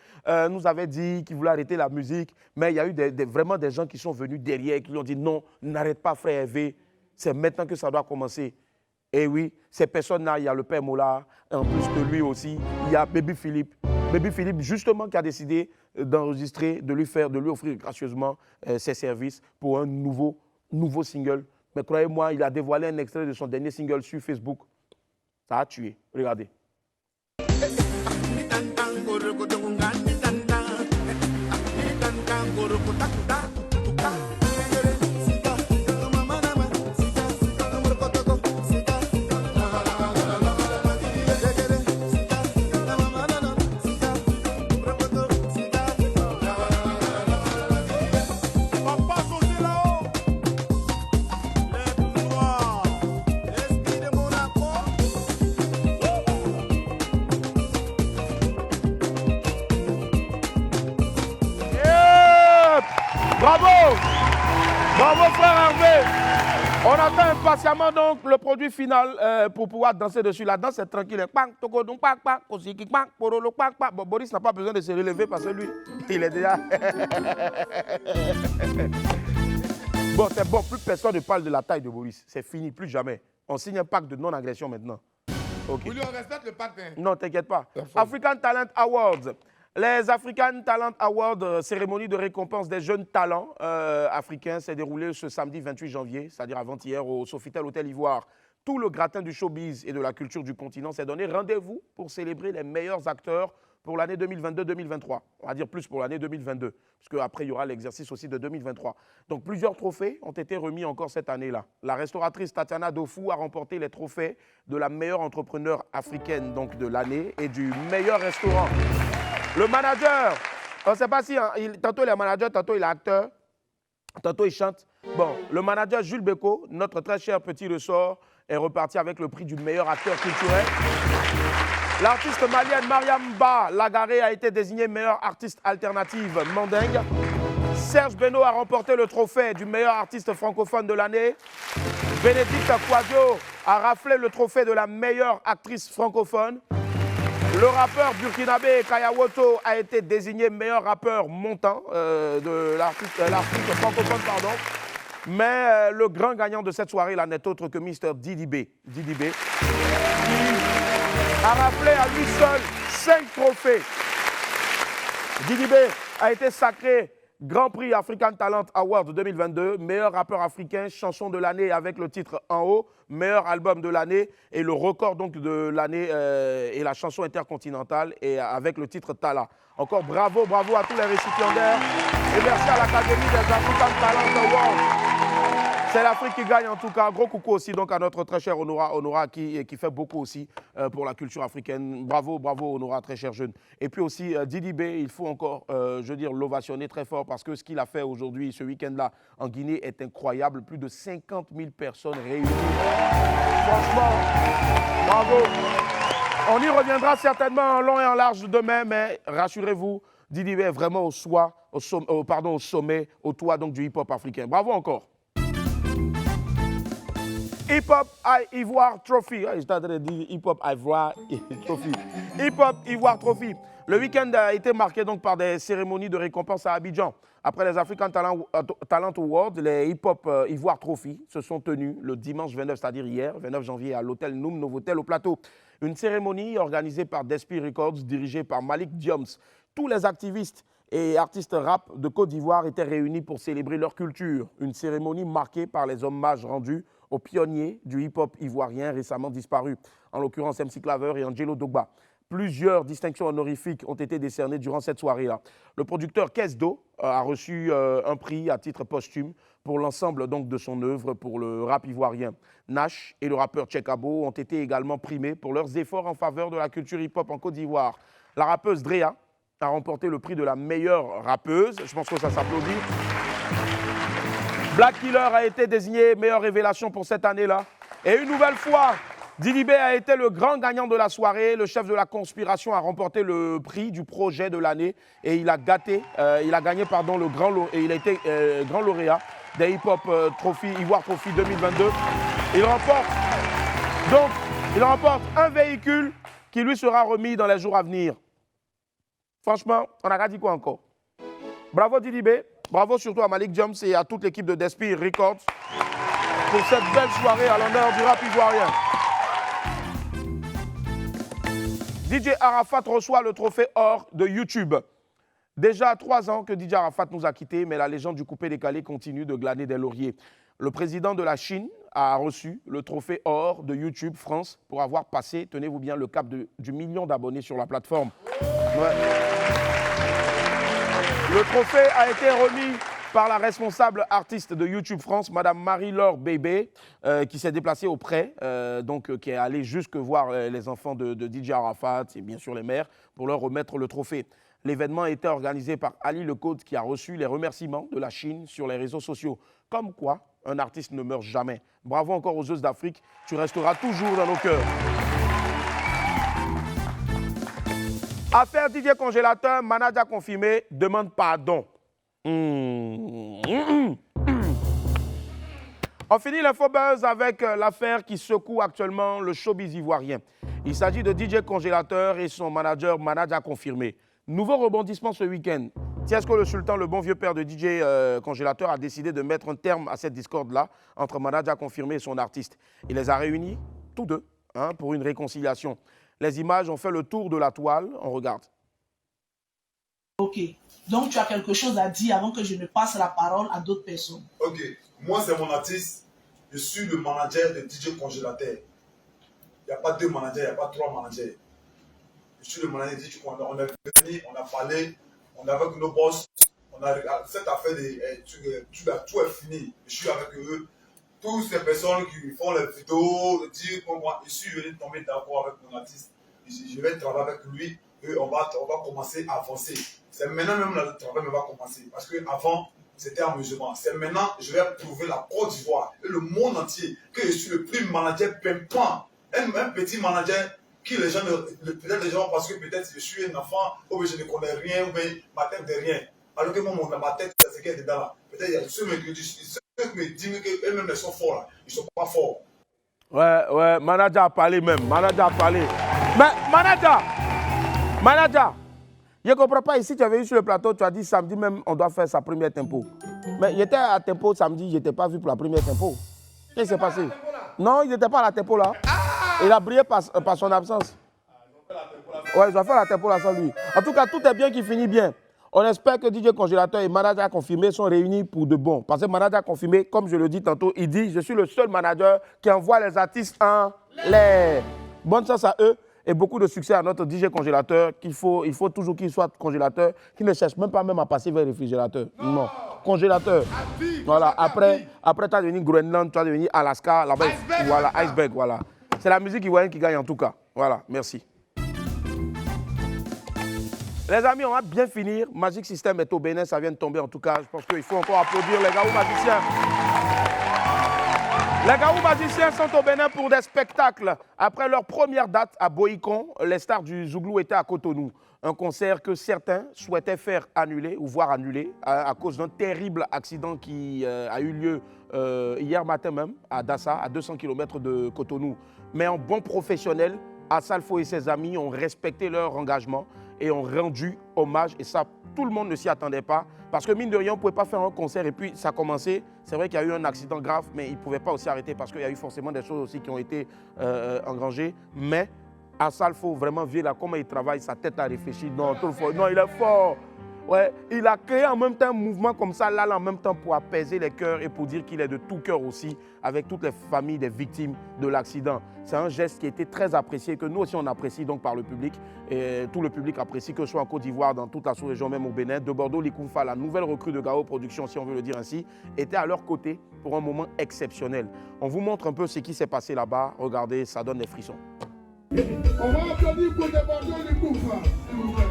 nous avait dit qu'il voulait arrêter la musique, mais il y a eu vraiment des gens qui sont venus derrière, qui lui ont dit non, n'arrête pas frère Hervé, c'est maintenant que ça doit commencer. Et oui, ces personnes-là, il y a le père Mola, en plus de lui aussi, il y a Baby Philippe. Baby Philippe, justement, qui a décidé d'enregistrer, de lui offrir gracieusement ses services pour un nouveau single. Mais croyez-moi, il a dévoilé un extrait de son dernier single sur Facebook. Ça a tué. Regardez. Bravo! Bravo frère Hervé! On attend impatiemment donc le produit final pour pouvoir danser dessus. La danse est tranquille. Bon, Boris n'a pas besoin de se relever parce que lui, il est déjà... Bon, c'est bon, plus personne ne parle de la taille de Boris. C'est fini, plus jamais. On signe un pacte de non-agression maintenant. Okay. Oui, on respecte le pacte. Hein. Non, t'inquiète pas. African Talent Awards. Les African Talent Awards, cérémonie de récompense des jeunes talents africains, s'est déroulée ce samedi 28 janvier, c'est-à-dire avant-hier, au Sofitel Hôtel Ivoire. Tout le gratin du showbiz et de la culture du continent s'est donné rendez-vous pour célébrer les meilleurs acteurs pour l'année 2022-2023. On va dire plus pour l'année 2022, parce qu'après, il y aura l'exercice aussi de 2023. Donc, plusieurs trophées ont été remis encore cette année-là. La restauratrice Tatiana Dofou a remporté les trophées de la meilleure entrepreneur africaine donc de l'année et du meilleur restaurant. Le manager, on ne sait pas si, tantôt il est manager, tantôt il est acteur, tantôt il chante. Bon, le manager Jules Beko, notre très cher petit ressort, est reparti avec le prix du meilleur acteur culturel. L'artiste malienne Mariam Ba Lagaré a été désignée meilleure artiste alternative mandingue. Serge Beno a remporté le trophée du meilleur artiste francophone de l'année. Bénédicte Kouadio a raflé le trophée de la meilleure actrice francophone. Le rappeur burkinabé Kayawoto a été désigné meilleur rappeur montant de l'artiste francophone, pardon. Mais le grand gagnant de cette soirée-là n'est autre que Mr. Didi B. Didi B. a raflé à lui seul 5 trophées. Didi B a été sacré Grand Prix African Talent Award 2022, meilleur rappeur africain, chanson de l'année avec le titre En haut, meilleur album de l'année et le record donc de l'année et la chanson intercontinentale et avec le titre Tala. Encore bravo, bravo à tous les récipiendaires et merci à l'Académie des African Talent Awards. C'est l'Afrique qui gagne en tout cas. Gros coucou aussi donc à notre très chère Honora qui fait beaucoup aussi pour la culture africaine. Bravo, bravo Honora, très chère jeune. Et puis aussi Didi B, il faut encore, je veux dire, l'ovationner très fort parce que ce qu'il a fait aujourd'hui, ce week-end-là, en Guinée est incroyable. Plus de 50 000 personnes réunies. Franchement, bravo. On y reviendra certainement en long et en large demain, mais rassurez-vous, Didi B est vraiment au sommet, au toit donc du hip-hop africain. Bravo encore. Hip-Hop Ivoire Trophy. Je t'ai dit Hip-Hop Ivoire Trophy. Hip-Hop Ivoire Trophy. Le week-end a été marqué donc par des cérémonies de récompense à Abidjan. Après les African Talent Awards, les Hip-Hop Ivoire Trophy se sont tenus le dimanche 29, c'est-à-dire hier, 29 janvier, à l'hôtel Noum Novotel au Plateau. Une cérémonie organisée par Despi Records, dirigée par Malik Dioms. Tous les activistes et artistes rap de Côte d'Ivoire étaient réunis pour célébrer leur culture. Une cérémonie marquée par les hommages rendus aux pionniers du hip-hop ivoirien récemment disparus, en l'occurrence MC Claver et Angelo Dogba. Plusieurs distinctions honorifiques ont été décernées durant cette soirée-là. Le producteur Kesdo a reçu un prix à titre posthume pour l'ensemble donc de son œuvre pour le rap ivoirien. Nash et le rappeur Tchekabo ont été également primés pour leurs efforts en faveur de la culture hip-hop en Côte d'Ivoire. La rappeuse Drea a remporté le prix de la meilleure rappeuse. Je pense que ça s'applaudit. Black Killer a été désigné meilleure révélation pour cette année-là. Et une nouvelle fois, Didi B a été le grand gagnant de la soirée. Le chef de la conspiration a remporté le prix du projet de l'année et il a gagné le grand et il a été grand lauréat des Hip Hop Trophy, Ivoire Trophy 2022. Il remporte un véhicule qui lui sera remis dans les jours à venir. Franchement, on n'a pas dit quoi encore. Bravo Didi B. Bravo surtout à Malik Joms et à toute l'équipe de Despi Records pour cette belle soirée à l'honneur du rap ivoirien. DJ Arafat reçoit le trophée or de YouTube. Déjà 3 ans que DJ Arafat nous a quittés, mais la légende du coupé décalé continue de glaner des lauriers. Le président de la Chine a reçu le trophée or de YouTube France pour avoir passé, tenez-vous bien, le cap du million d'abonnés sur la plateforme. Ouais. Le trophée a été remis par la responsable artiste de YouTube France, Madame Marie-Laure Bébé, qui s'est déplacée auprès, qui est allée jusque voir les enfants de DJ Arafat et bien sûr les mères pour leur remettre le trophée. L'événement a été organisé par Ali Lecôte qui a reçu les remerciements de la Chine sur les réseaux sociaux. Comme quoi, un artiste ne meurt jamais. Bravo encore aux Zeus d'Afrique, tu resteras toujours dans nos cœurs. Affaire Didier Congélateur, manager confirmé, demande pardon. On finit l'infobuzz avec l'affaire qui secoue actuellement le showbiz ivoirien. Il s'agit de DJ Congélateur et son manager confirmé. Nouveau rebondissement ce week-end. Tiens, est-ce que le sultan, le bon vieux père de DJ Congélateur, a décidé de mettre un terme à cette discorde-là entre manager confirmé et son artiste. Il les a réunis, tous deux, pour une réconciliation. Les images ont fait le tour de la toile. On regarde. Ok. Donc, tu as quelque chose à dire avant que je ne passe la parole à d'autres personnes. Ok. Moi, c'est mon artiste. Je suis le manager de DJ Congélateur. Il n'y a pas 2 managers, il n'y a pas 3 managers. Je suis le manager de DJ Congélateur. On est venu, on a parlé, on est avec nos boss. On a cette affaire tout est fini. Je suis avec eux. Toutes ces personnes qui font les vidéos, dire moi, je suis venu tomber d'accord avec mon artiste. Je vais travailler avec lui et on va commencer à avancer. C'est maintenant même le travail va commencer. Parce qu'avant, c'était un musulman. C'est maintenant, je vais prouver la Côte d'Ivoire et le monde entier que je suis le plus manager pimpant. Un petit manager qui les gens, peut-être les gens parce que peut-être je suis un enfant, ou bien je ne connais rien, ou bien ma tête de rien. Alors que moi, ma tête, c'est ce qui est dedans là. Peut-être il y a ceux qui me disent qu'eux-mêmes ils sont forts là. Ils ne sont pas forts. Ouais, manager a parlé même. Manager a parlé. Mais manager, je ne comprends pas. Ici, tu avais eu sur le plateau, tu as dit samedi même, on doit faire sa première tempo. Mais il était à tempo samedi, je n'étais pas vu pour la première tempo. Qu'est-ce qui s'est passé? Non, il n'était pas à la tempo là. Il a brillé par son absence. Ouais, il doit faire la interpolation lui. En tout cas, tout est bien qui finit bien. On espère que DJ Congélateur et manager confirmé sont réunis pour de bon. Parce que manager confirmé, comme je le dis tantôt, il dit « Je suis le seul manager qui envoie les artistes en l'air ». Bonne chance à eux et beaucoup de succès à notre DJ Congélateur. Il faut toujours qu'il soit congélateur, qu'il ne cherche même pas à passer vers le réfrigérateur. Non. Congélateur. Voilà. Après tu as devenu Groenland, tu as devenu Alaska, là-bas. Voilà, iceberg, voilà. C'est la musique ivoirienne qui gagne en tout cas. Voilà, merci. Les amis, on va bien finir. Magic System est au Bénin, ça vient de tomber en tout cas. Je pense qu'il faut encore applaudir les Gaou magiciens. Les Gaou magiciens sont au Bénin pour des spectacles. Après leur première date à Boïcon, les stars du Zouglou étaient à Cotonou. Un concert que certains souhaitaient faire annuler ou voir annuler à cause d'un terrible accident qui a eu lieu hier matin même à Dassa, à 200 km de Cotonou. Mais en bon professionnel, Assalfo et ses amis ont respecté leur engagement et ont rendu hommage. Et ça, tout le monde ne s'y attendait pas. Parce que mine de rien, on ne pouvait pas faire un concert et puis ça a commencé. C'est vrai qu'il y a eu un accident grave, mais ils ne pouvaient pas aussi arrêter parce qu'il y a eu forcément des choses aussi qui ont été engrangées. Mais Assalfo, vraiment, vieux là, comment il travaille, sa tête a réfléchi. Non, non, il est fort. Ouais, il a créé en même temps un mouvement comme ça, là, en même temps pour apaiser les cœurs et pour dire qu'il est de tout cœur aussi avec toutes les familles des victimes de l'accident. C'est un geste qui a été très apprécié, que nous aussi on apprécie donc par le public. Et tout le public apprécie, que ce soit en Côte d'Ivoire, dans toute la sous-région, même au Bénin. De Bordeaux, Likoumfa, la nouvelle recrue de Gao Productions, si on veut le dire ainsi, était à leur côté pour un moment exceptionnel. On vous montre un peu ce qui s'est passé là-bas. Regardez, ça donne des frissons. On va applaudir pour De Bordeaux, Likoumfa, s'il vous plaît.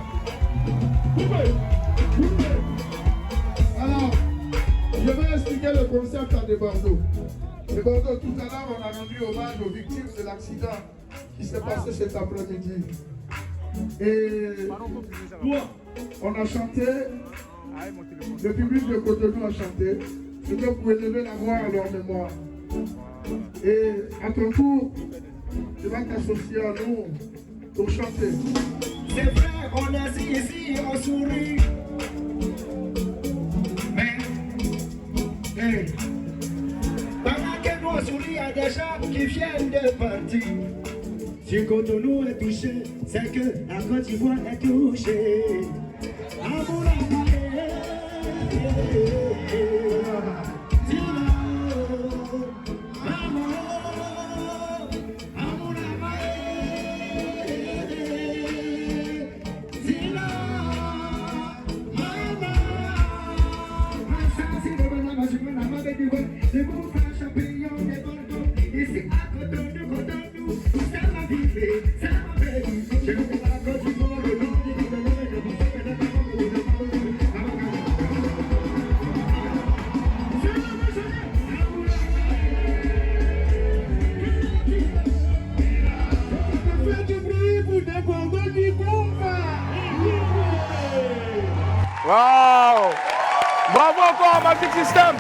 Alors, je vais expliquer le concept à De Bordeaux. De Bordeaux, tout à l'heure, on a rendu hommage aux victimes de l'accident qui s'est passé cet après-midi. Et on a chanté, le public de Cotonou a chanté, je peux vous élever la voix à leur mémoire. Et à ton tour, tu vas t'associer à nous pour chanter. C'est vrai, on est ici, on sourit. Mais, pendant que nous on sourit, il y a des gens qui viennent de partir. Si Cotonou est touché, c'est que la Côte d'Ivoire est touchée. Amour, Wow! Bravo encore à Magic System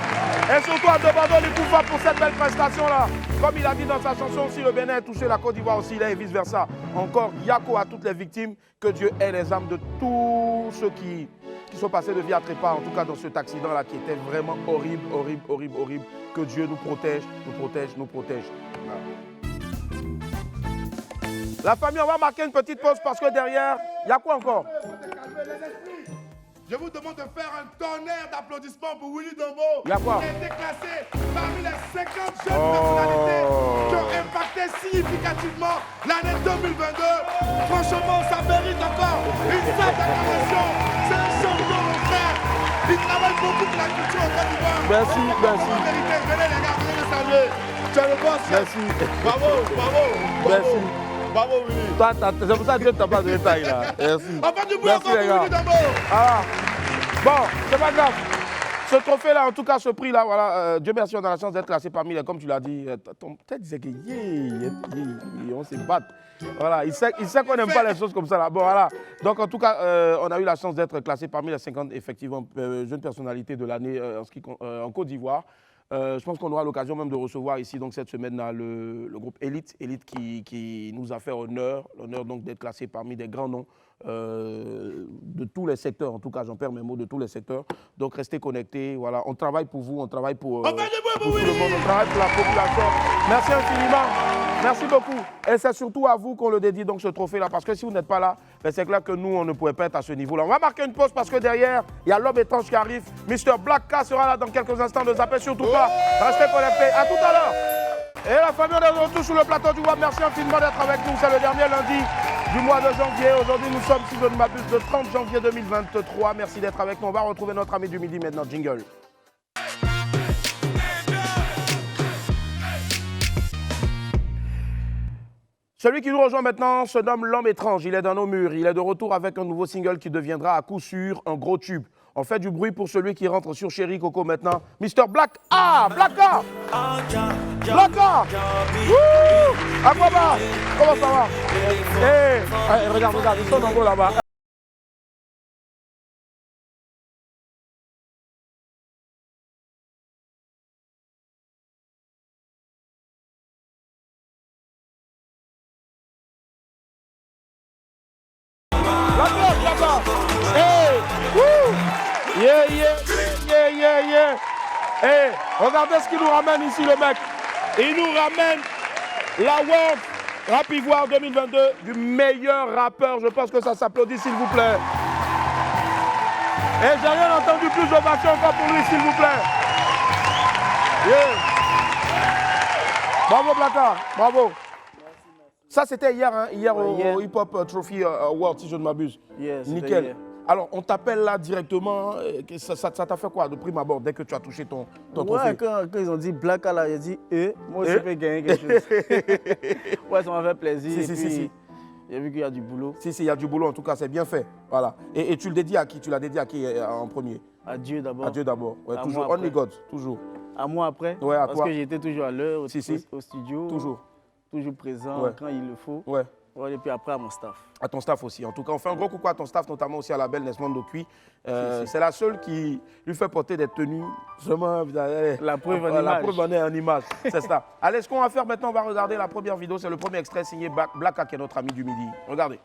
et surtout à De Bordeaux Likoumfa pour cette belle prestation-là. Comme il a dit dans sa chanson, si le Bénin est touché, la Côte d'Ivoire aussi l'est et vice-versa. Encore Yako à toutes les victimes, que Dieu ait les âmes de tous ceux qui sont passés de vie à trépas, en tout cas dans cet accident-là qui était vraiment horrible, horrible, horrible, horrible. Que Dieu nous protège, nous protège, nous protège. Voilà. La famille, on va marquer une petite pause parce que derrière, il y a quoi encore? Je vous demande de faire un tonnerre d'applaudissements pour Willy Dombo. Il y a quoi? Qui a été classé parmi les 50 jeunes personnalités qui ont impacté significativement l'année 2022. Franchement, ça mérite encore une simple acclamation. C'est un champion, mon frère. Il travaille beaucoup pour la culture au Côte d'Ivoire. Merci, merci. Venez les gars, venez les saluer. Tu as le boss. Merci. Bravo, bravo. Merci. Bravo, Willy. C'est pour ça que Dieu ne t'a pas de détails là. Merci. On va du bruit Merci, encore les pour gars. Willy Dombo. Ah. Bon, c'est pas grave. Ce trophée-là, en tout cas, ce prix-là, voilà, Dieu merci, on a la chance d'être classé parmi les, comme tu l'as dit. Ton tête disait que on se bat. Voilà, il sait qu'on n'aime pas les choses comme ça là. Bon, voilà. Donc, en tout cas, on a eu la chance d'être classé parmi les 50, effectivement, jeunes personnalités de l'année en Côte d'Ivoire. Je pense qu'on aura l'occasion même de recevoir ici, donc, cette semaine-là, le groupe Elite qui nous a fait l'honneur donc d'être classé parmi des grands noms de tous les secteurs. En tout cas, j'en perds mes mots, de tous les secteurs. Donc, restez connectés. Voilà, on travaille pour vous, on travaille pour tout le monde, on travaille pour la population. Merci infiniment. Merci beaucoup. Et c'est surtout à vous qu'on le dédie, donc, ce trophée-là, parce que si vous n'êtes pas là, mais c'est clair que nous, on ne pouvait pas être à ce niveau-là. On va marquer une pause parce que derrière, il y a l'homme étrange qui arrive. Mr. Black K sera là dans quelques instants. Ne zappez surtout pas. Restez connectés. À tout à l'heure. Et la famille, on est de retour sur le plateau du WAP. Merci infiniment d'être avec nous. C'est le dernier lundi du mois de janvier. Aujourd'hui, nous sommes, si je ne m'abuse, le 30 janvier 2023. Merci d'être avec nous. On va retrouver notre ami du midi maintenant. Jingle. Celui qui nous rejoint maintenant se nomme l'homme étrange. Il est dans nos murs. Il est de retour avec un nouveau single qui deviendra à coup sûr un gros tube. On fait du bruit pour celui qui rentre sur Chéri Coco maintenant. Mr. Black A! Black A! Black A! Wouh! Aquaba! Comment ça va? Hey, regarde, ils sont en haut là-bas. Hey, regardez ce qu'il nous ramène ici, le mec. Il nous ramène la World Rap Ivoire 2022 du meilleur rappeur. Je pense que ça s'applaudit, s'il vous plaît. Et j'ai rien entendu plus d'ovation encore pour lui, s'il vous plaît. Yeah. Bravo, Blacka. Bravo. Ça, c'était hier, hein, hier au Hip Hop Trophy Award, si je ne m'abuse. Yes, nickel. Hier. Alors, on t'appelle là directement. Ça t'a fait quoi de prime abord dès que tu as touché ton trophée? Ouais, quand ils ont dit Black là, j'ai dit, moi aussi, je peux gagner quelque chose. Ouais, ça m'a fait plaisir. Si. J'ai vu qu'il y a du boulot. Si, il y a du boulot, en tout cas, c'est bien fait. Voilà. Et tu le dédies à qui? Tu l'as dédié à qui en premier? À Dieu d'abord. À Dieu d'abord. Ouais, toujours. Only God, toujours. À moi après? Ouais, à Parce toi. que j'étais toujours à l'heure au studio. Toujours. Toujours présent quand il le faut. Ouais. Ouais, et puis après à mon staff. À ton staff aussi. En tout cas, on fait un gros coucou à ton staff, notamment aussi à la belle Nesmond Dokui. C'est la seule qui lui fait porter des tenues. Vraiment, la preuve en image. La preuve en est en image. C'est ça. Allez, ce qu'on va faire maintenant, on va regarder la première vidéo. C'est le premier extrait signé Blacka, qui est notre ami du midi. Regardez.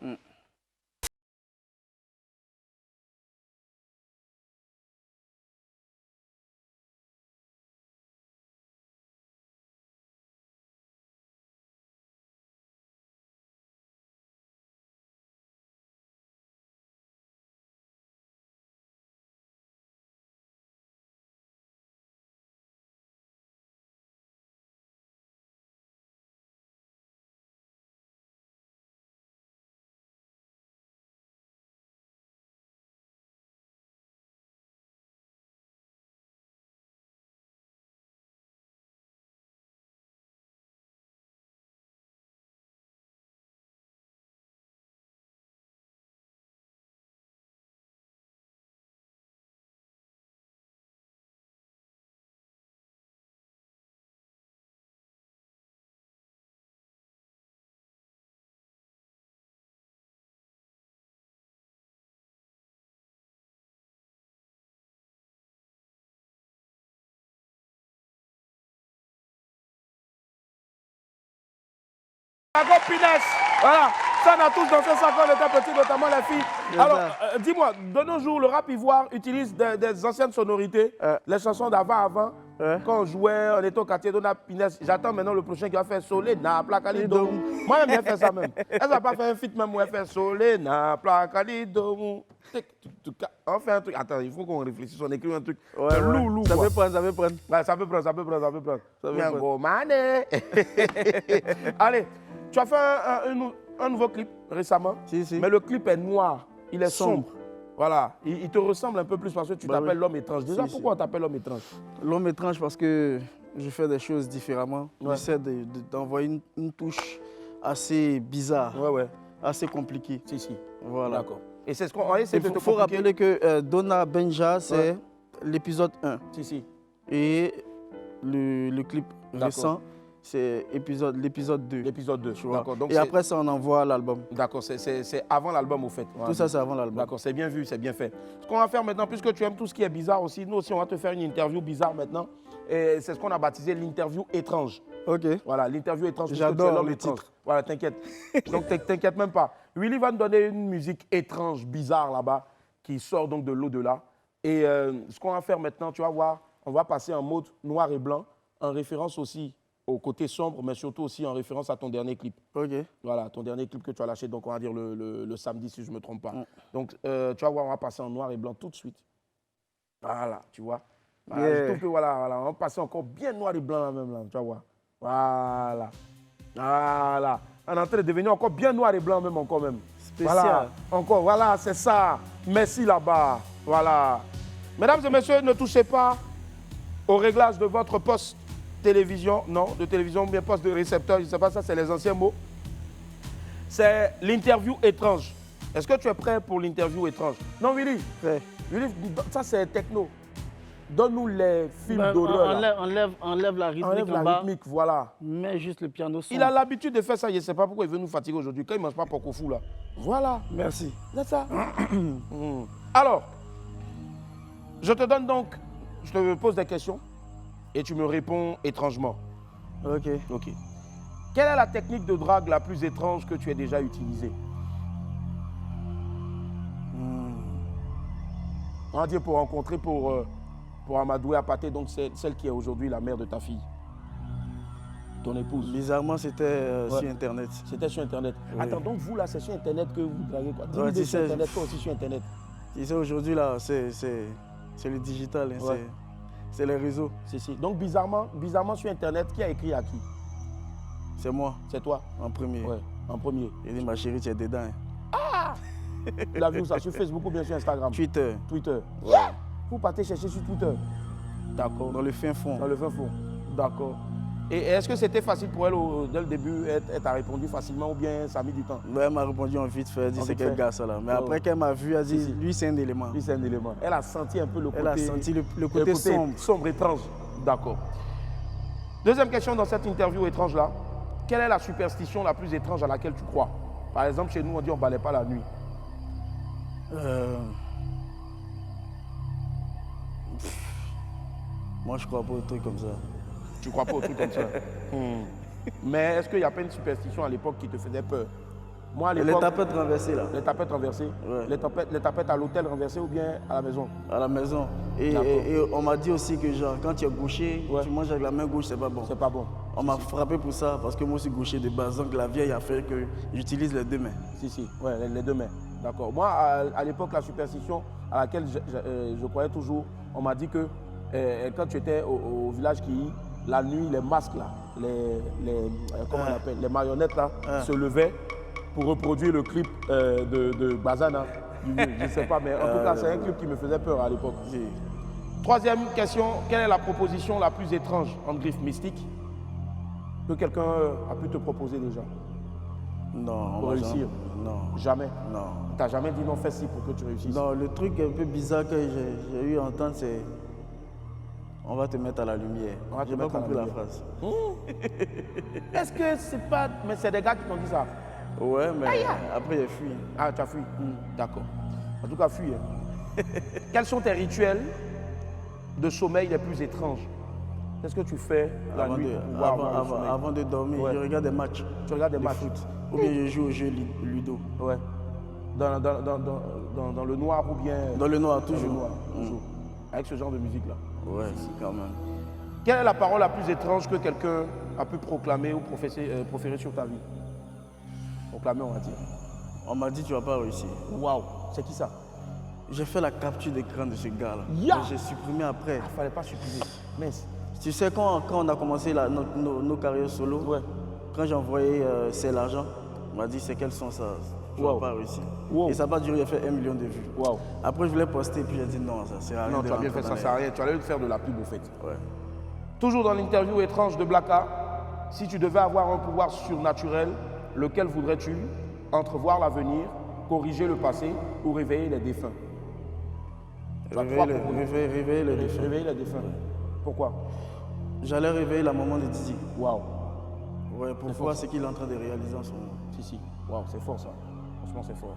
Pinès, voilà, ça on a tous dansé ça quand on était petits, notamment les filles. Alors, dis-moi, de nos jours, le rap ivoire utilise des anciennes sonorités, les chansons d'avant, quand on jouait, on était au quartier d'Ona Pinès. J'attends maintenant le prochain qui va faire Solena, Placalido. Moi-même, j'ai fait ça même. Elle n'a pas fait un feat même où elle fait Solena, Placalido. On fait un truc. Attends, il faut qu'on réfléchisse, on écrit un truc. Loulou. Ça peut prendre. Ouais, ça peut prendre. Un gros mané. Allez. Tu as fait un nouveau clip récemment, mais le clip est noir, il est sombre. Voilà, il te ressemble un peu plus parce que tu t'appelles l'homme étrange. Déjà, pourquoi on t'appelle l'homme étrange? L'homme étrange parce que je fais des choses différemment. J'essaie d'envoyer une touche assez bizarre, assez compliquée. Voilà. D'accord. Et c'est ce qu'on essaie de te faut rappeler que Donna Benja, c'est l'épisode 1. Et le clip récent, c'est l'épisode 2. L'épisode 2, tu vois. Et après ça, on envoie l'album. D'accord, c'est avant l'album au fait. Tout ça, c'est avant l'album. D'accord, c'est bien vu, c'est bien fait. Ce qu'on va faire maintenant, puisque tu aimes tout ce qui est bizarre aussi, nous aussi, on va te faire une interview bizarre maintenant. Et c'est ce qu'on a baptisé l'interview étrange. Ok. Voilà, l'interview étrange. J'adore le titre. Voilà, t'inquiète. Donc, t'inquiète même pas. Willy va nous donner une musique étrange, bizarre là-bas, qui sort donc de l'au-delà. Et ce qu'on va faire maintenant, tu vas voir, on va passer en mode noir et blanc, en référence aussi au côté sombre, mais surtout aussi en référence à ton dernier clip. Ok. Voilà, ton dernier clip que tu as lâché, donc on va dire le samedi, si je ne me trompe pas. Donc, tu vas voir, on va passer en noir et blanc tout de suite. Voilà, tu vois. Voilà, je trouve que voilà, on va passer encore bien noir et blanc là même, là, tu vas voir. Voilà. Voilà. On est en train de devenir encore bien noir et blanc même, encore même. Spécial. Voilà, encore, voilà, c'est ça. Merci là-bas. Voilà. Mesdames et messieurs, ne touchez pas au réglage de votre poste télévision, non, de télévision ou bien poste de récepteur, je ne sais pas, ça c'est les anciens mots. C'est l'interview étrange. Est-ce que tu es prêt pour l'interview étrange? Non, Willy. Willy, ça c'est techno. Donne-nous les films d'horreur. Enlève la rythmique. Enlève la rythmique, voilà. Mets juste le piano son. Il a l'habitude de faire ça, je ne sais pas pourquoi il veut nous fatiguer aujourd'hui. Quand il ne mange pas Pokofou là. Voilà. Merci. C'est ça. Alors, je te donne donc, je te pose des questions et tu me réponds étrangement. Ok. Ok. Quelle est la technique de drague la plus étrange que tu aies déjà utilisée? On va dire pour rencontrer pour Amadou Apate, donc c'est celle qui est aujourd'hui la mère de ta fille. Ton épouse. Bizarrement, c'était sur Internet. C'était sur Internet. Oui. Attends, donc vous là, c'est sur Internet que vous draguez quoi? Ouais, Dis-nous sur Internet, toi aussi sur Internet. Tu sais, aujourd'hui là, c'est le digital, hein, Ouais. c'est les réseaux. Si. Donc bizarrement sur Internet, qui a écrit à qui? C'est moi. C'est toi? En premier. Ouais, en premier. Il dit, ma chérie, tu es dedans. Hein. Ah! Tu l'as vu où ça? Sur Facebook ou bien sur Instagram? Twitter. Twitter. Ouais. Vous partez chercher sur Twitter? D'accord. Dans le fin fond. Dans le fin fond. D'accord. Et est-ce que c'était facile pour elle dès le début? Elle t'a répondu facilement ou bien ça a mis du temps? Ouais, elle m'a répondu en vite fait. Elle dit, c'est quel gars ça là? Mais après qu'elle m'a vu, elle a dit, lui, c'est un élément. Lui, c'est un élément. Elle a senti un peu le côté... Elle a senti le côté sombre. Sombre, étrange. D'accord. Deuxième question dans cette interview étrange-là. Quelle est la superstition la plus étrange à laquelle tu crois? Par exemple, chez nous, on dit on ne balait pas la nuit. Moi, je crois pas aux trucs comme ça. Tu crois pas aux trucs comme ça? Mais est-ce qu'il n'y a pas une superstition à l'époque qui te faisait peur? Moi, à l'époque... Les tapettes renversées, là. Les tapettes renversées? Ouais. Les tapettes à l'hôtel renversées ou bien à la maison? À la maison. Et on m'a dit aussi que genre, quand tu es gaucher, tu manges avec la main gauche, c'est pas bon. C'est pas bon. On m'a frappé pour ça parce que moi aussi gaucher de base. Donc la vieille a fait que j'utilise les deux mains. Si, ouais, les deux mains. D'accord. Moi, à l'époque, la superstition à laquelle je croyais toujours, on m'a dit que quand tu étais au village qui, la nuit, les masques là, comment on appelle, les marionnettes là, se levaient pour reproduire le clip de Bazana. Je ne sais pas, mais en tout cas, c'est un clip qui me faisait peur à l'époque. Troisième question, quelle est la proposition la plus étrange en griffe mystique que quelqu'un a pu te proposer déjà? Non, pour réussir? Non. Jamais? Non. Tu n'as jamais dit non, fais ci pour que tu réussisses? Non, le truc un peu bizarre que j'ai eu à entendre, c'est on va te mettre à la lumière. J'ai pas compris la phrase. Est-ce que c'est pas... Mais c'est des gars qui t'ont dit ça? Ouais, mais après j'ai fui. Ah, tu as fui? D'accord. En tout cas, fuis. Quels sont tes rituels de sommeil les plus étranges? Qu'est-ce que tu fais la nuit avant de dormir? Je regarde des matchs. Tu regardes des matchs? Foot. Ou bien je joue au jeu Ludo. Ouais. Dans le noir ou bien... Dans le noir, toujours. Dans le noir, toujours. Avec ce genre de musique-là? Ouais, quand même. Quelle est la parole la plus étrange que quelqu'un a pu proclamer ou proférer sur ta vie? Proclamer, on va dire. On m'a dit tu vas pas réussir. Waouh, c'est qui ça? J'ai fait la capture d'écran de ce gars-là. J'ai supprimé après. Il fallait pas supprimer. Mince. Tu sais, quand on a commencé nos carrières solo, quand j'ai envoyé c'est l'argent, on m'a dit c'est quel son ça? Je ne vais pas réussir. Et ça n'a pas duré, il a fait 1 million de vues. Après, je voulais poster, puis j'ai dit non, ça sert à rien. Non, tu as bien fait, ça sert à rien. Tu allais faire de la pub, au fait. Ouais. Toujours dans l'interview étrange de Blacka, si tu devais avoir un pouvoir surnaturel, lequel voudrais-tu? Entrevoir l'avenir, corriger le passé ou réveiller les défunts? Réveiller les défunts. Réveiller les défunts. Pourquoi? J'allais réveiller la maman de Didi. Waouh. Ouais, pourquoi? C'est qu'il est en train de réaliser en ce moment. Si. Waouh, c'est fort ça. Franchement, c'est fort.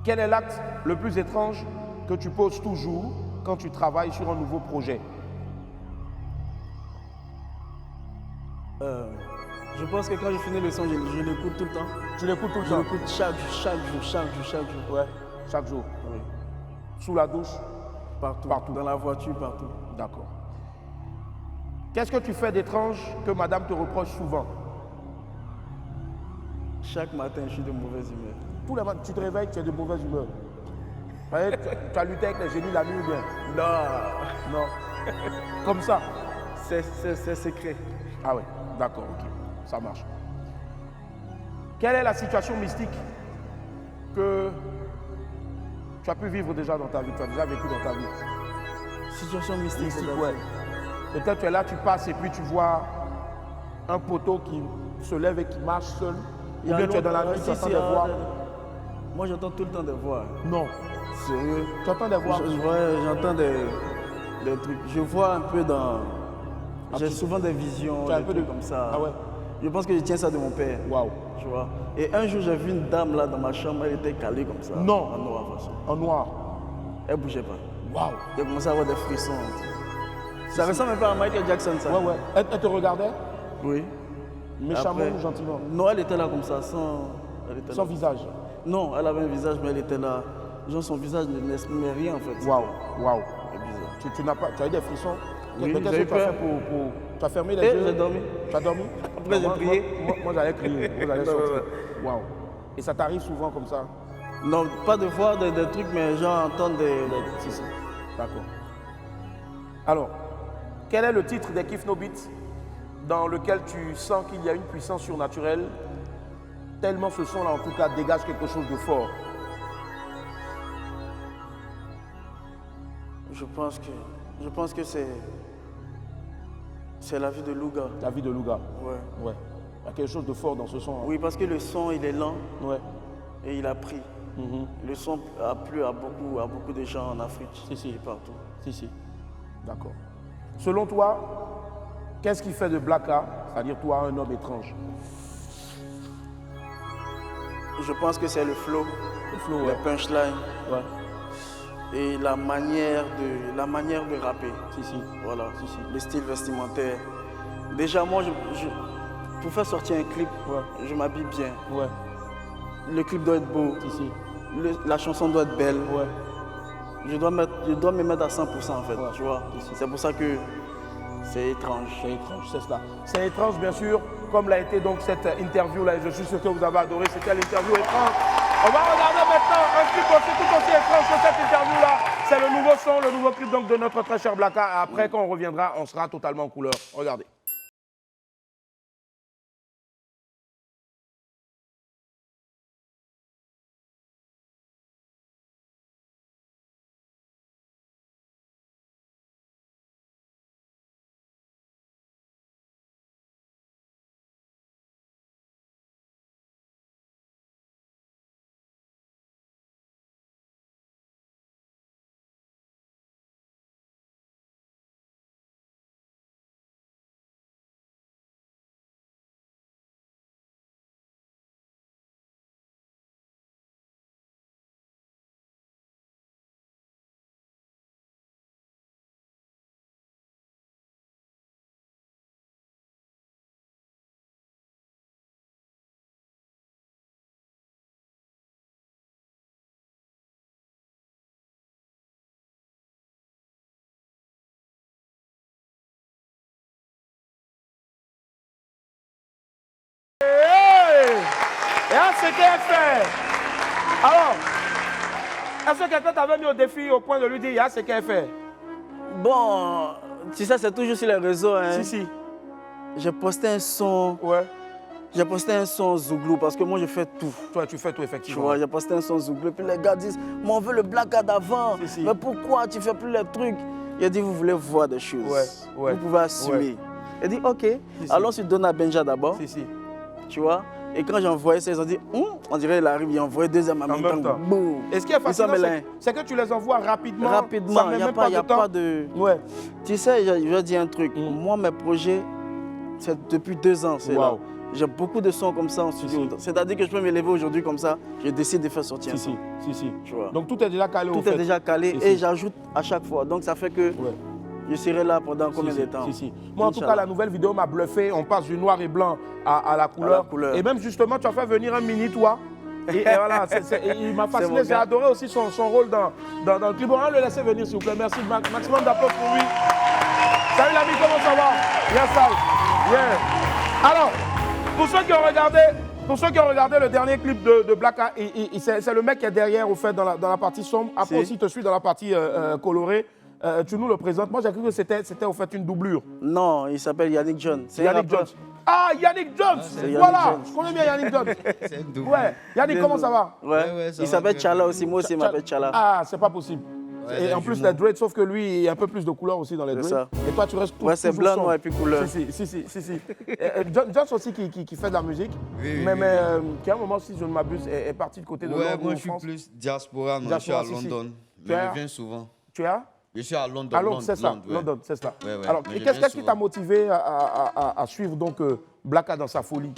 Quel est l'acte le plus étrange que tu poses toujours quand tu travailles sur un nouveau projet? Je pense que quand je finis le son, je l'écoute tout le temps. Tu l'écoutes tout le temps? Je l'écoute chaque jour. Ouais, chaque jour. Oui. Sous la douche? Partout. Dans la voiture, partout. D'accord. Qu'est-ce que tu fais d'étrange que madame te reproche souvent? Chaque matin, je suis de mauvaise humeur. Tous les matins, tu te réveilles, tu es de mauvaise humeur. Ouais, tu as lutté avec les génies la nuit ou bien? Non. Non. Comme ça? C'est secret. Ah ouais, d'accord, ok. Ça marche. Quelle est la situation mystique que tu as pu vivre déjà dans ta vie, tu as déjà vécu dans ta vie? Situation mystique, ouais. Peut-être tu es là, tu passes et puis tu vois un poteau qui se lève et qui marche seul. Ou bien tu es dans la nuit, tu entends des voix. Moi, j'entends tout le temps des voix. Non. Sérieux. Tu entends des voix? J'entends des trucs. Je vois un peu dans... J'ai souvent des visions, des trucs comme ça. Ah ouais? Je pense que je tiens ça de mon père. Waouh. Tu vois. Et un jour, j'ai vu une dame là dans ma chambre, elle était calée comme ça. Non. En noir. En noir. Elle bougeait pas. Waouh. J'ai commencé à avoir des frissons. Ça ressemble un peu à Michael Jackson, ça. Ouais. Elle te regardait? Oui. Méchamment ou gentiment? Non, elle était là comme ça, sans visage? Non, elle avait un visage, mais elle était là. Genre, son visage n'exprimait rien en fait. Waouh. C'est bizarre. Tu as eu des frissons? Oui, qu'est-ce que tu as fait pour... Tu as fermé les yeux? J'ai dormi. Tu as dormi? Après, j'ai prié. Moi, j'allais crier. Moi, j'allais sortir. Waouh. Et ça t'arrive souvent comme ça? Non, pas de voir des trucs, mais genre entendre des... Si. D'accord. Alors, quel est le titre des Kiff No Beats dans lequel tu sens qu'il y a une puissance surnaturelle, tellement ce son-là, en tout cas, dégage quelque chose de fort? Je pense que c'est la vie de Louga. La vie de Louga? Ouais. Il y a quelque chose de fort dans ce son. Hein? Oui, parce que le son, il est lent. Ouais. Et il a pris. Le son a plu à beaucoup de gens en Afrique. Si. Et partout. Si. D'accord. Selon toi, qu'est-ce qui fait de Blacka, c'est-à-dire toi, un homme étrange? Je pense que c'est le flow. Ouais. Les punchlines. Ouais. Et la manière de rapper. Si. Voilà. Le style vestimentaire. Déjà, moi, pour faire sortir un clip, je m'habille bien. Ouais. Le clip doit être beau. Si. La chanson doit être belle. Ouais. Je dois me mettre à 100% en fait, tu vois. C'est pour ça que c'est étrange. C'est étrange, c'est cela. C'est étrange, bien sûr, comme l'a été donc cette interview-là. Et je suis sûr que vous avez adoré. C'était l'interview étrange. On va regarder maintenant un clip tout aussi étrange que cette interview-là. C'est le nouveau son, le nouveau clip donc de notre très cher Blacka. Après, quand on reviendra, on sera totalement en couleur. Regardez. Et à ce qu'elle fait. Alors, est-ce que quelqu'un t'avait mis au défi au point de lui dire, il y a ce qu'elle fait? Bon, tu sais, c'est toujours sur les réseaux. Hein. Si. J'ai posté un son. Ouais. J'ai posté un son Zouglou parce que moi je fais tout. Toi, tu fais tout, effectivement. Tu vois, j'ai posté un son Zouglou. Puis les gars disent, mais on veut le Blacka d'avant. Mais pourquoi tu fais plus les trucs? Il a dit, vous voulez voir des choses. Vous pouvez assumer. Il a dit, ok. Allons sur Donna Benja d'abord. Tu vois. Et quand j'ai envoyé ça, ils ont dit, on dirait qu'il arrive, il a envoyé deuxième en même temps. Et ce qui est fascinant, c'est que tu les envoies rapidement. Rapidement, il n'y a pas de... Ouais. Tu sais, je vais dire un truc. Moi, mes projets, c'est depuis 2 ans. Là. J'ai beaucoup de sons comme ça en studio. C'est-à-dire que je peux me lever aujourd'hui comme ça, je décide de faire sortir un son. Tu vois. Donc tout est déjà calé Tout est déjà calé et j'ajoute à chaque fois. Donc ça fait que je serai là pendant combien de temps? Moi, en tout cas, la nouvelle vidéo m'a bluffé. On passe du noir et blanc à la couleur. Et même justement, tu as fait venir un mini, toi. Et voilà, il m'a fasciné. J'ai adoré aussi son rôle dans le clip. On va le laisser venir, s'il vous plaît. Merci. Maximum d'applaudissements pour lui. Salut l'ami, comment ça va? Yes, I. Yeah. Alors, pour ceux qui ont regardé le dernier clip de Blacka, c'est le mec qui est derrière, au fait, dans la partie sombre. Après aussi, il te suit dans la partie colorée. Tu nous le présentes. Moi, j'ai cru que c'était au fait une doublure. Non, il s'appelle Yannick John. Yannick Jones. Ah, Yannick Jones. Voilà, je connais bien Yannick Jones. C'est une double. Ouais, Yannick, comment ça va? Ouais, il s'appelle Tchala aussi. Moi aussi, il m'appelle Tchala. Ah, c'est pas possible. Ouais, et en plus, les dreads, sauf que lui, il y a un peu plus de couleur aussi dans les dreads. Et toi, tu restes tout. Ouais, c'est blanc, noir et puis couleur. Si. Jones aussi qui fait de la musique, mais qui à un moment, si je ne m'abuse, est parti de côté de Londres. Ouais, moi je suis plus diaspora, je suis à London. Mais je viens souvent. Tu es? Je suis à London. À Londres, c'est ça. London, c'est ça. Ouais, alors, qu'est-ce qui t'a motivé à suivre donc Blacka dans sa folie?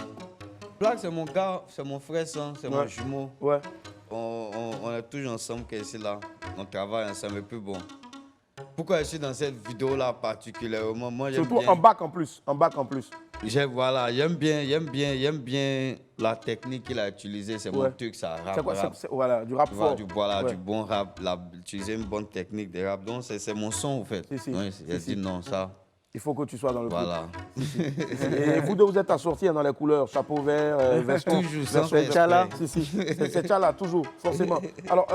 Black, c'est mon gars, c'est mon frère, c'est mon jumeau. Ouais. On est toujours ensemble, ici là. On travaille ensemble, et puis bon. Pourquoi je suis dans cette vidéo-là particulièrement? Moi, j'aime bien. Surtout en bac en plus. Voilà, j'aime bien la technique qu'il a utilisée. C'est mon truc, ça rap. C'est quoi? Voilà, du rap fort. Du bon rap, utiliser une bonne technique de rap. Donc, c'est mon son, en fait. J'ai dit non, ça. Il faut que tu sois dans le Voilà. Et vous deux, vous êtes assortis dans les couleurs, chapeau vert, veston. Toujours, c'est Tchala. C'est Tchala, toujours, forcément. Alors,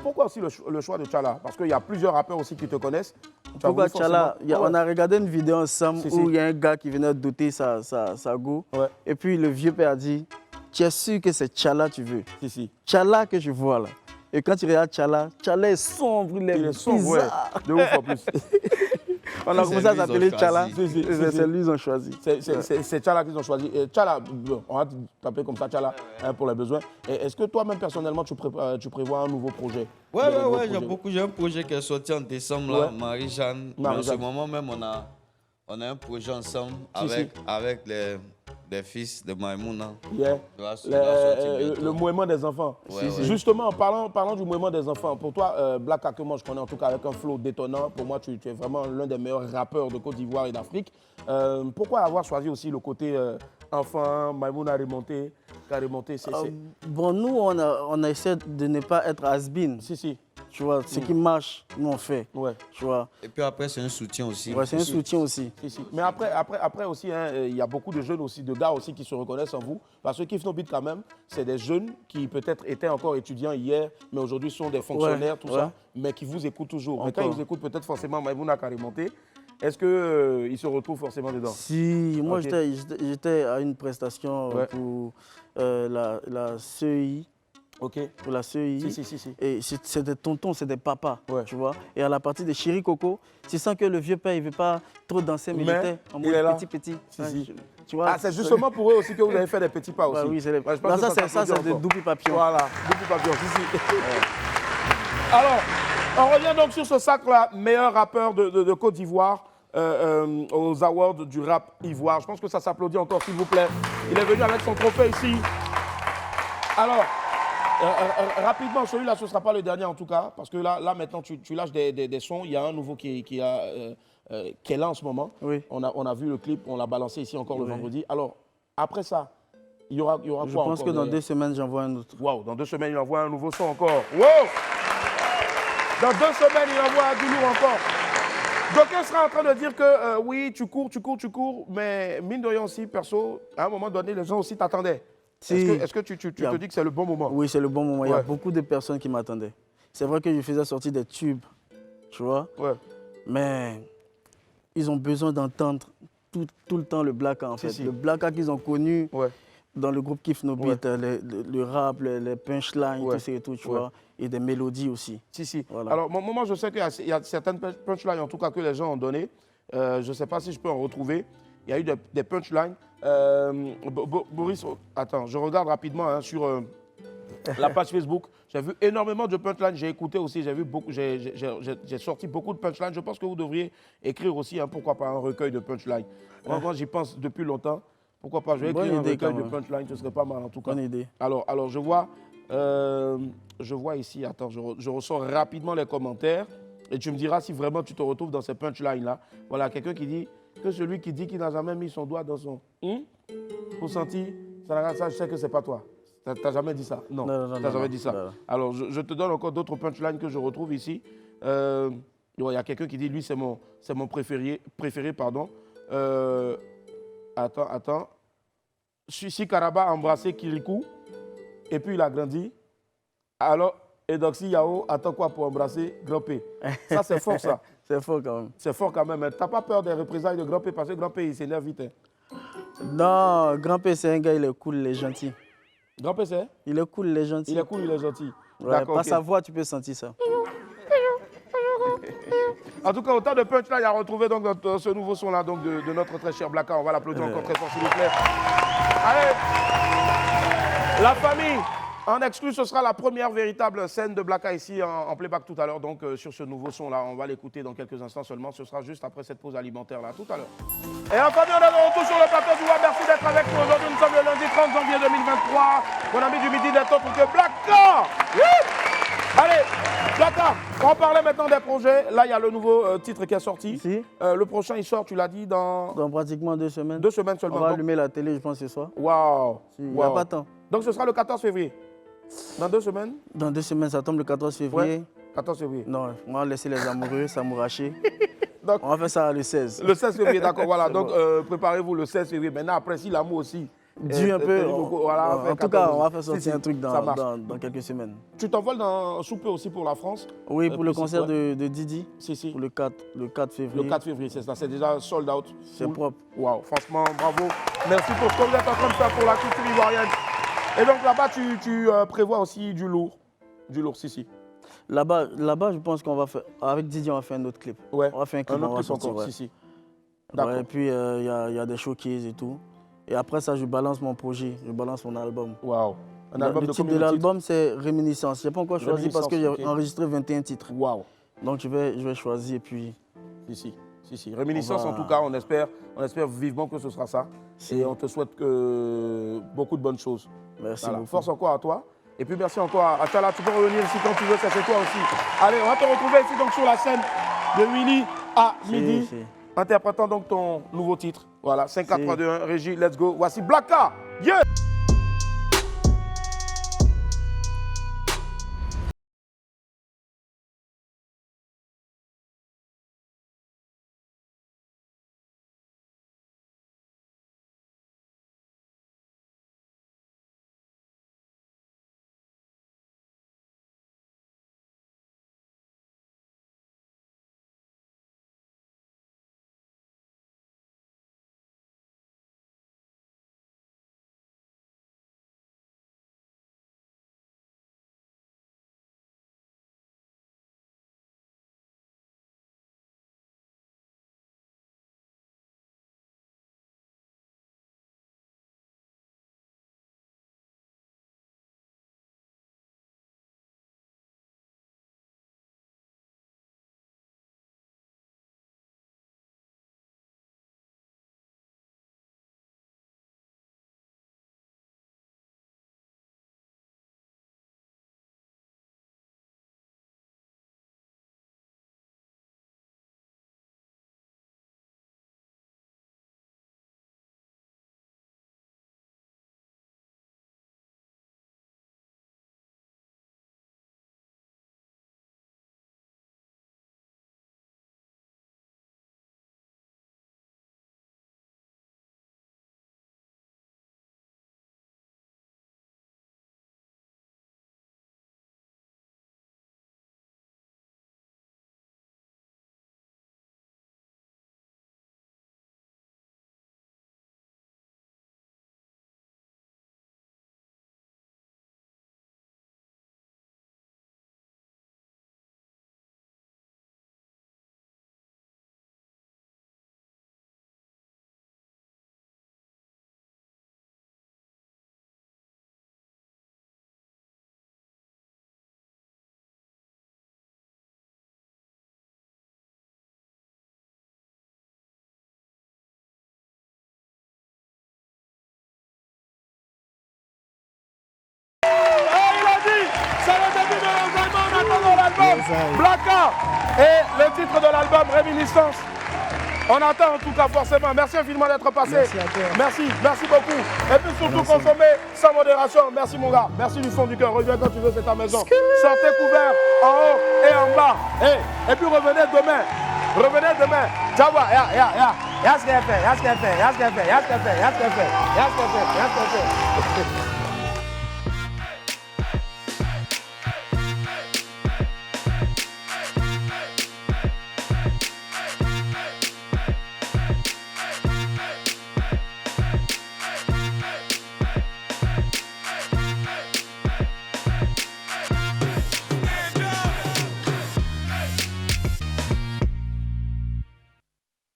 pourquoi aussi le choix de Tchala? Parce qu'il y a plusieurs rappeurs aussi qui te connaissent. Pourquoi Tchala? On a regardé une vidéo ensemble où il y a un gars qui venait doter sa go. Et puis le vieux père a dit, tu es sûr que c'est Tchala tu veux? Tchala que je vois là. Et quand tu regardes Tchala, Tchala est sombre, il est sombre, de ouf en plus. On a commencé à s'appeler Tchala. C'est lui qu'ils ont choisi. C'est Tchala qu'ils ont choisi. Tchala, on va t'appeler comme ça Tchala pour les besoins. Est-ce que toi-même, personnellement, tu prévois un nouveau projet? Ouais, j'ai un projet qui est sorti en décembre, là, Marie-Jeanne. En ce moment même, on a un projet ensemble avec les fils de Maïmouna. Le mouvement des enfants. Justement, parlant du mouvement des enfants, pour toi, Blacka, que moi je connais en tout cas avec un flow détonnant, pour moi tu es vraiment l'un des meilleurs rappeurs de Côte d'Ivoire et d'Afrique. Pourquoi avoir choisi aussi le côté enfant, Maïmouna a remonté? Bon, nous, on essaie de ne pas être has-been. Tu vois, ce qui marche, nous on fait. Tu vois. Et puis après, c'est un soutien aussi. Ouais, c'est un soutien aussi. Mais après aussi, il y a beaucoup de jeunes aussi, de gars aussi qui se reconnaissent en vous. Parce que Kif No Beat, quand même, c'est des jeunes qui peut-être étaient encore étudiants hier, mais aujourd'hui sont des fonctionnaires, tout ça, mais qui vous écoutent toujours. Mais quand ils vous écoutent, peut-être forcément Maïmouna a remonté. Est-ce qu'ils se retrouvent forcément dedans? Si, moi j'étais à une prestation pour la CEI. Pour la CEI. Et c'est des tontons, c'est des papas, tu vois. Et à la partie de Chéri Coco, tu sens que le vieux père, il ne veut pas trop danser, mais il était en mode petit. Tu vois, c'est justement pour eux aussi que vous avez fait des petits pas aussi. Oui, c'est ça, c'est des double papillons. Voilà, double papillons, Alors, on revient donc sur ce sac-là, meilleur rappeur de Côte d'Ivoire. Aux awards du rap ivoire. Je pense que ça s'applaudit encore, s'il vous plaît. Il est venu avec son trophée ici. Alors, rapidement, celui-là, ce ne sera pas le dernier en tout cas, parce que là maintenant, tu lâches des sons. Il y a un nouveau qui est là en ce moment. On a vu le clip, on l'a balancé ici encore le vendredi. Alors, après ça, il y aura quoi encore? Je pense que dans 2 semaines, j'envoie un autre. Wow, dans 2 semaines, il envoie un nouveau son encore. Wow! Dans 2 semaines, il envoie du lourd encore. D'aucuns sera en train de dire que oui, tu cours, mais mine de rien aussi, perso, à un moment donné, les gens aussi t'attendaient. Est-ce que tu te dis que c'est le bon moment? Oui, c'est le bon moment. Il y a beaucoup de personnes qui m'attendaient. C'est vrai que je faisais sortir des tubes, tu vois. Mais ils ont besoin d'entendre tout le temps le Blacka, en fait. Le Blacka qu'ils ont connu dans le groupe Kif No Beat, le rap, les punchlines, tout ça et tout, tu vois. Et des mélodies aussi. Voilà. Alors, moi, je sais qu'il y a certaines punchlines, en tout cas, que les gens ont données. Je ne sais pas si je peux en retrouver. Il y a eu des punchlines. Boris, attends, je regarde rapidement sur la page Facebook. J'ai vu énormément de punchlines. J'ai écouté aussi, j'ai sorti beaucoup de punchlines. Je pense que vous devriez écrire aussi, pourquoi pas, un recueil de punchlines. Moi, j'y pense depuis longtemps. Pourquoi pas, je vais écrire un recueil de punchlines. Ce serait pas mal, en tout cas. Bonne idée. Alors je vois ici, attends, je ressors rapidement les commentaires et tu me diras si vraiment tu te retrouves dans ces punchlines-là. Voilà, quelqu'un qui dit que celui qui dit qu'il n'a jamais mis son doigt dans son ressenti, ça, je sais que c'est pas toi. T'as jamais dit ça? Non, t'as jamais dit ça. Alors, je te donne encore d'autres punchlines que je retrouve ici. Il y a quelqu'un qui dit, lui, c'est mon préféré, pardon. Attends. Si Karaba a embrassé Kirikou, et puis il a grandi, alors Edoxy Yao attend quoi pour embrasser Grand P? Ça, c'est fort, ça. C'est fort quand même. C'est fort quand même. T'as pas peur des représailles de Grand P parce que Grand P, il s'énerve vite. Hein. Non, Grand P, c'est un gars, il est cool, il est gentil. Grand P, c'est? Il est cool, il est gentil. Il est cool, il est gentil. Ouais, D'accord. par sa voix, tu peux sentir ça. En tout cas, autant de punch là, il y a retrouvé donc dans ce nouveau son là donc de notre très cher Blacka. On va l'applaudir encore très fort, s'il vous plaît. Allez, la famille. En exclu, ce sera la première véritable scène de Blacka ici en playback tout à l'heure. Donc sur ce nouveau son là, on va l'écouter dans quelques instants seulement. Ce sera juste après cette pause alimentaire là, tout à l'heure. Et en famille, on est de retour sur le plateau du Web. Merci d'être avec nous aujourd'hui. Nous sommes le lundi 30 janvier 2023. Mon ami du midi n'est autre que Blacka. Allez, Blacka, on va parler maintenant des projets. Là, il y a le nouveau titre qui est sorti. Si. Le prochain, il sort, tu l'as dit, dans pratiquement 2 semaines. 2 semaines seulement. On va allumer la télé, je pense, ce soir. Waouh. Il n'y a pas de temps. Donc, ce sera le 14 février. Dans 2 semaines? Dans 2 semaines, ça tombe le 14 février. Ouais, 14 février. Non, on va laisser les amoureux s'amouracher. Donc, on va faire ça le 16. Le 16 février, d'accord, voilà. Donc, préparez-vous le 16 février. Maintenant, après, si l'amour aussi. Dis un peu. Voilà, en tout cas, on va faire sortir un truc dans quelques semaines. Tu t'envoles dans souper aussi pour la France? Oui, pour le concert de Didi. Si. Pour le 4 février. Le 4 février, c'est ça. C'est déjà sold out. C'est propre. Waouh, franchement, bravo. Merci pour ce que vous êtes en train de faire pour la culture ivoirienne. Et donc là-bas, tu prévois aussi du lourd. Du lourd, si. Là-bas, je pense qu'on va faire. Avec Didi, on va faire un autre clip. Ouais. On va faire un clip. Un autre clip encore, ouais. si. Ouais, et puis, il y a des showcases et tout. Et après ça, je balance mon projet, je balance mon album. Waouh. Le titre de l'album, c'est Réminiscence. Je n'ai pas encore choisi parce que j'ai enregistré 21 titres. Waouh. Donc je vais choisir et puis... Si. Réminiscence, en tout cas, on espère vivement que ce sera ça. Et on te souhaite beaucoup de bonnes choses. Merci beaucoup. Force encore à toi. Et puis merci encore à Tchala. Tu peux revenir ici quand tu veux, c'est chez toi aussi. Allez, on va te retrouver ici donc sur la scène de Willy à midi. Interprétant donc ton nouveau titre. Voilà, 5, 4, 3, 2, 1, Régie, let's go. Voici Blacka. Yeah! Blacka et le titre de l'album Réminiscence. On attend en tout cas forcément. Merci infiniment d'être passé. Merci beaucoup. Et puis surtout consommer sans modération. Merci mon gars. Merci du fond du cœur. Reviens quand tu veux, c'est ta maison. Sortez couverts en haut et en bas. Et puis revenez demain. Ciao. Regarde ce qu'elle fait, regarde ce qu'elle fait, regarde ce qu'elle fait, regarde ce qu'elle fait, regarde ce qu'elle fait, regarde ce qu'elle fait, regarde ce qu'elle fait.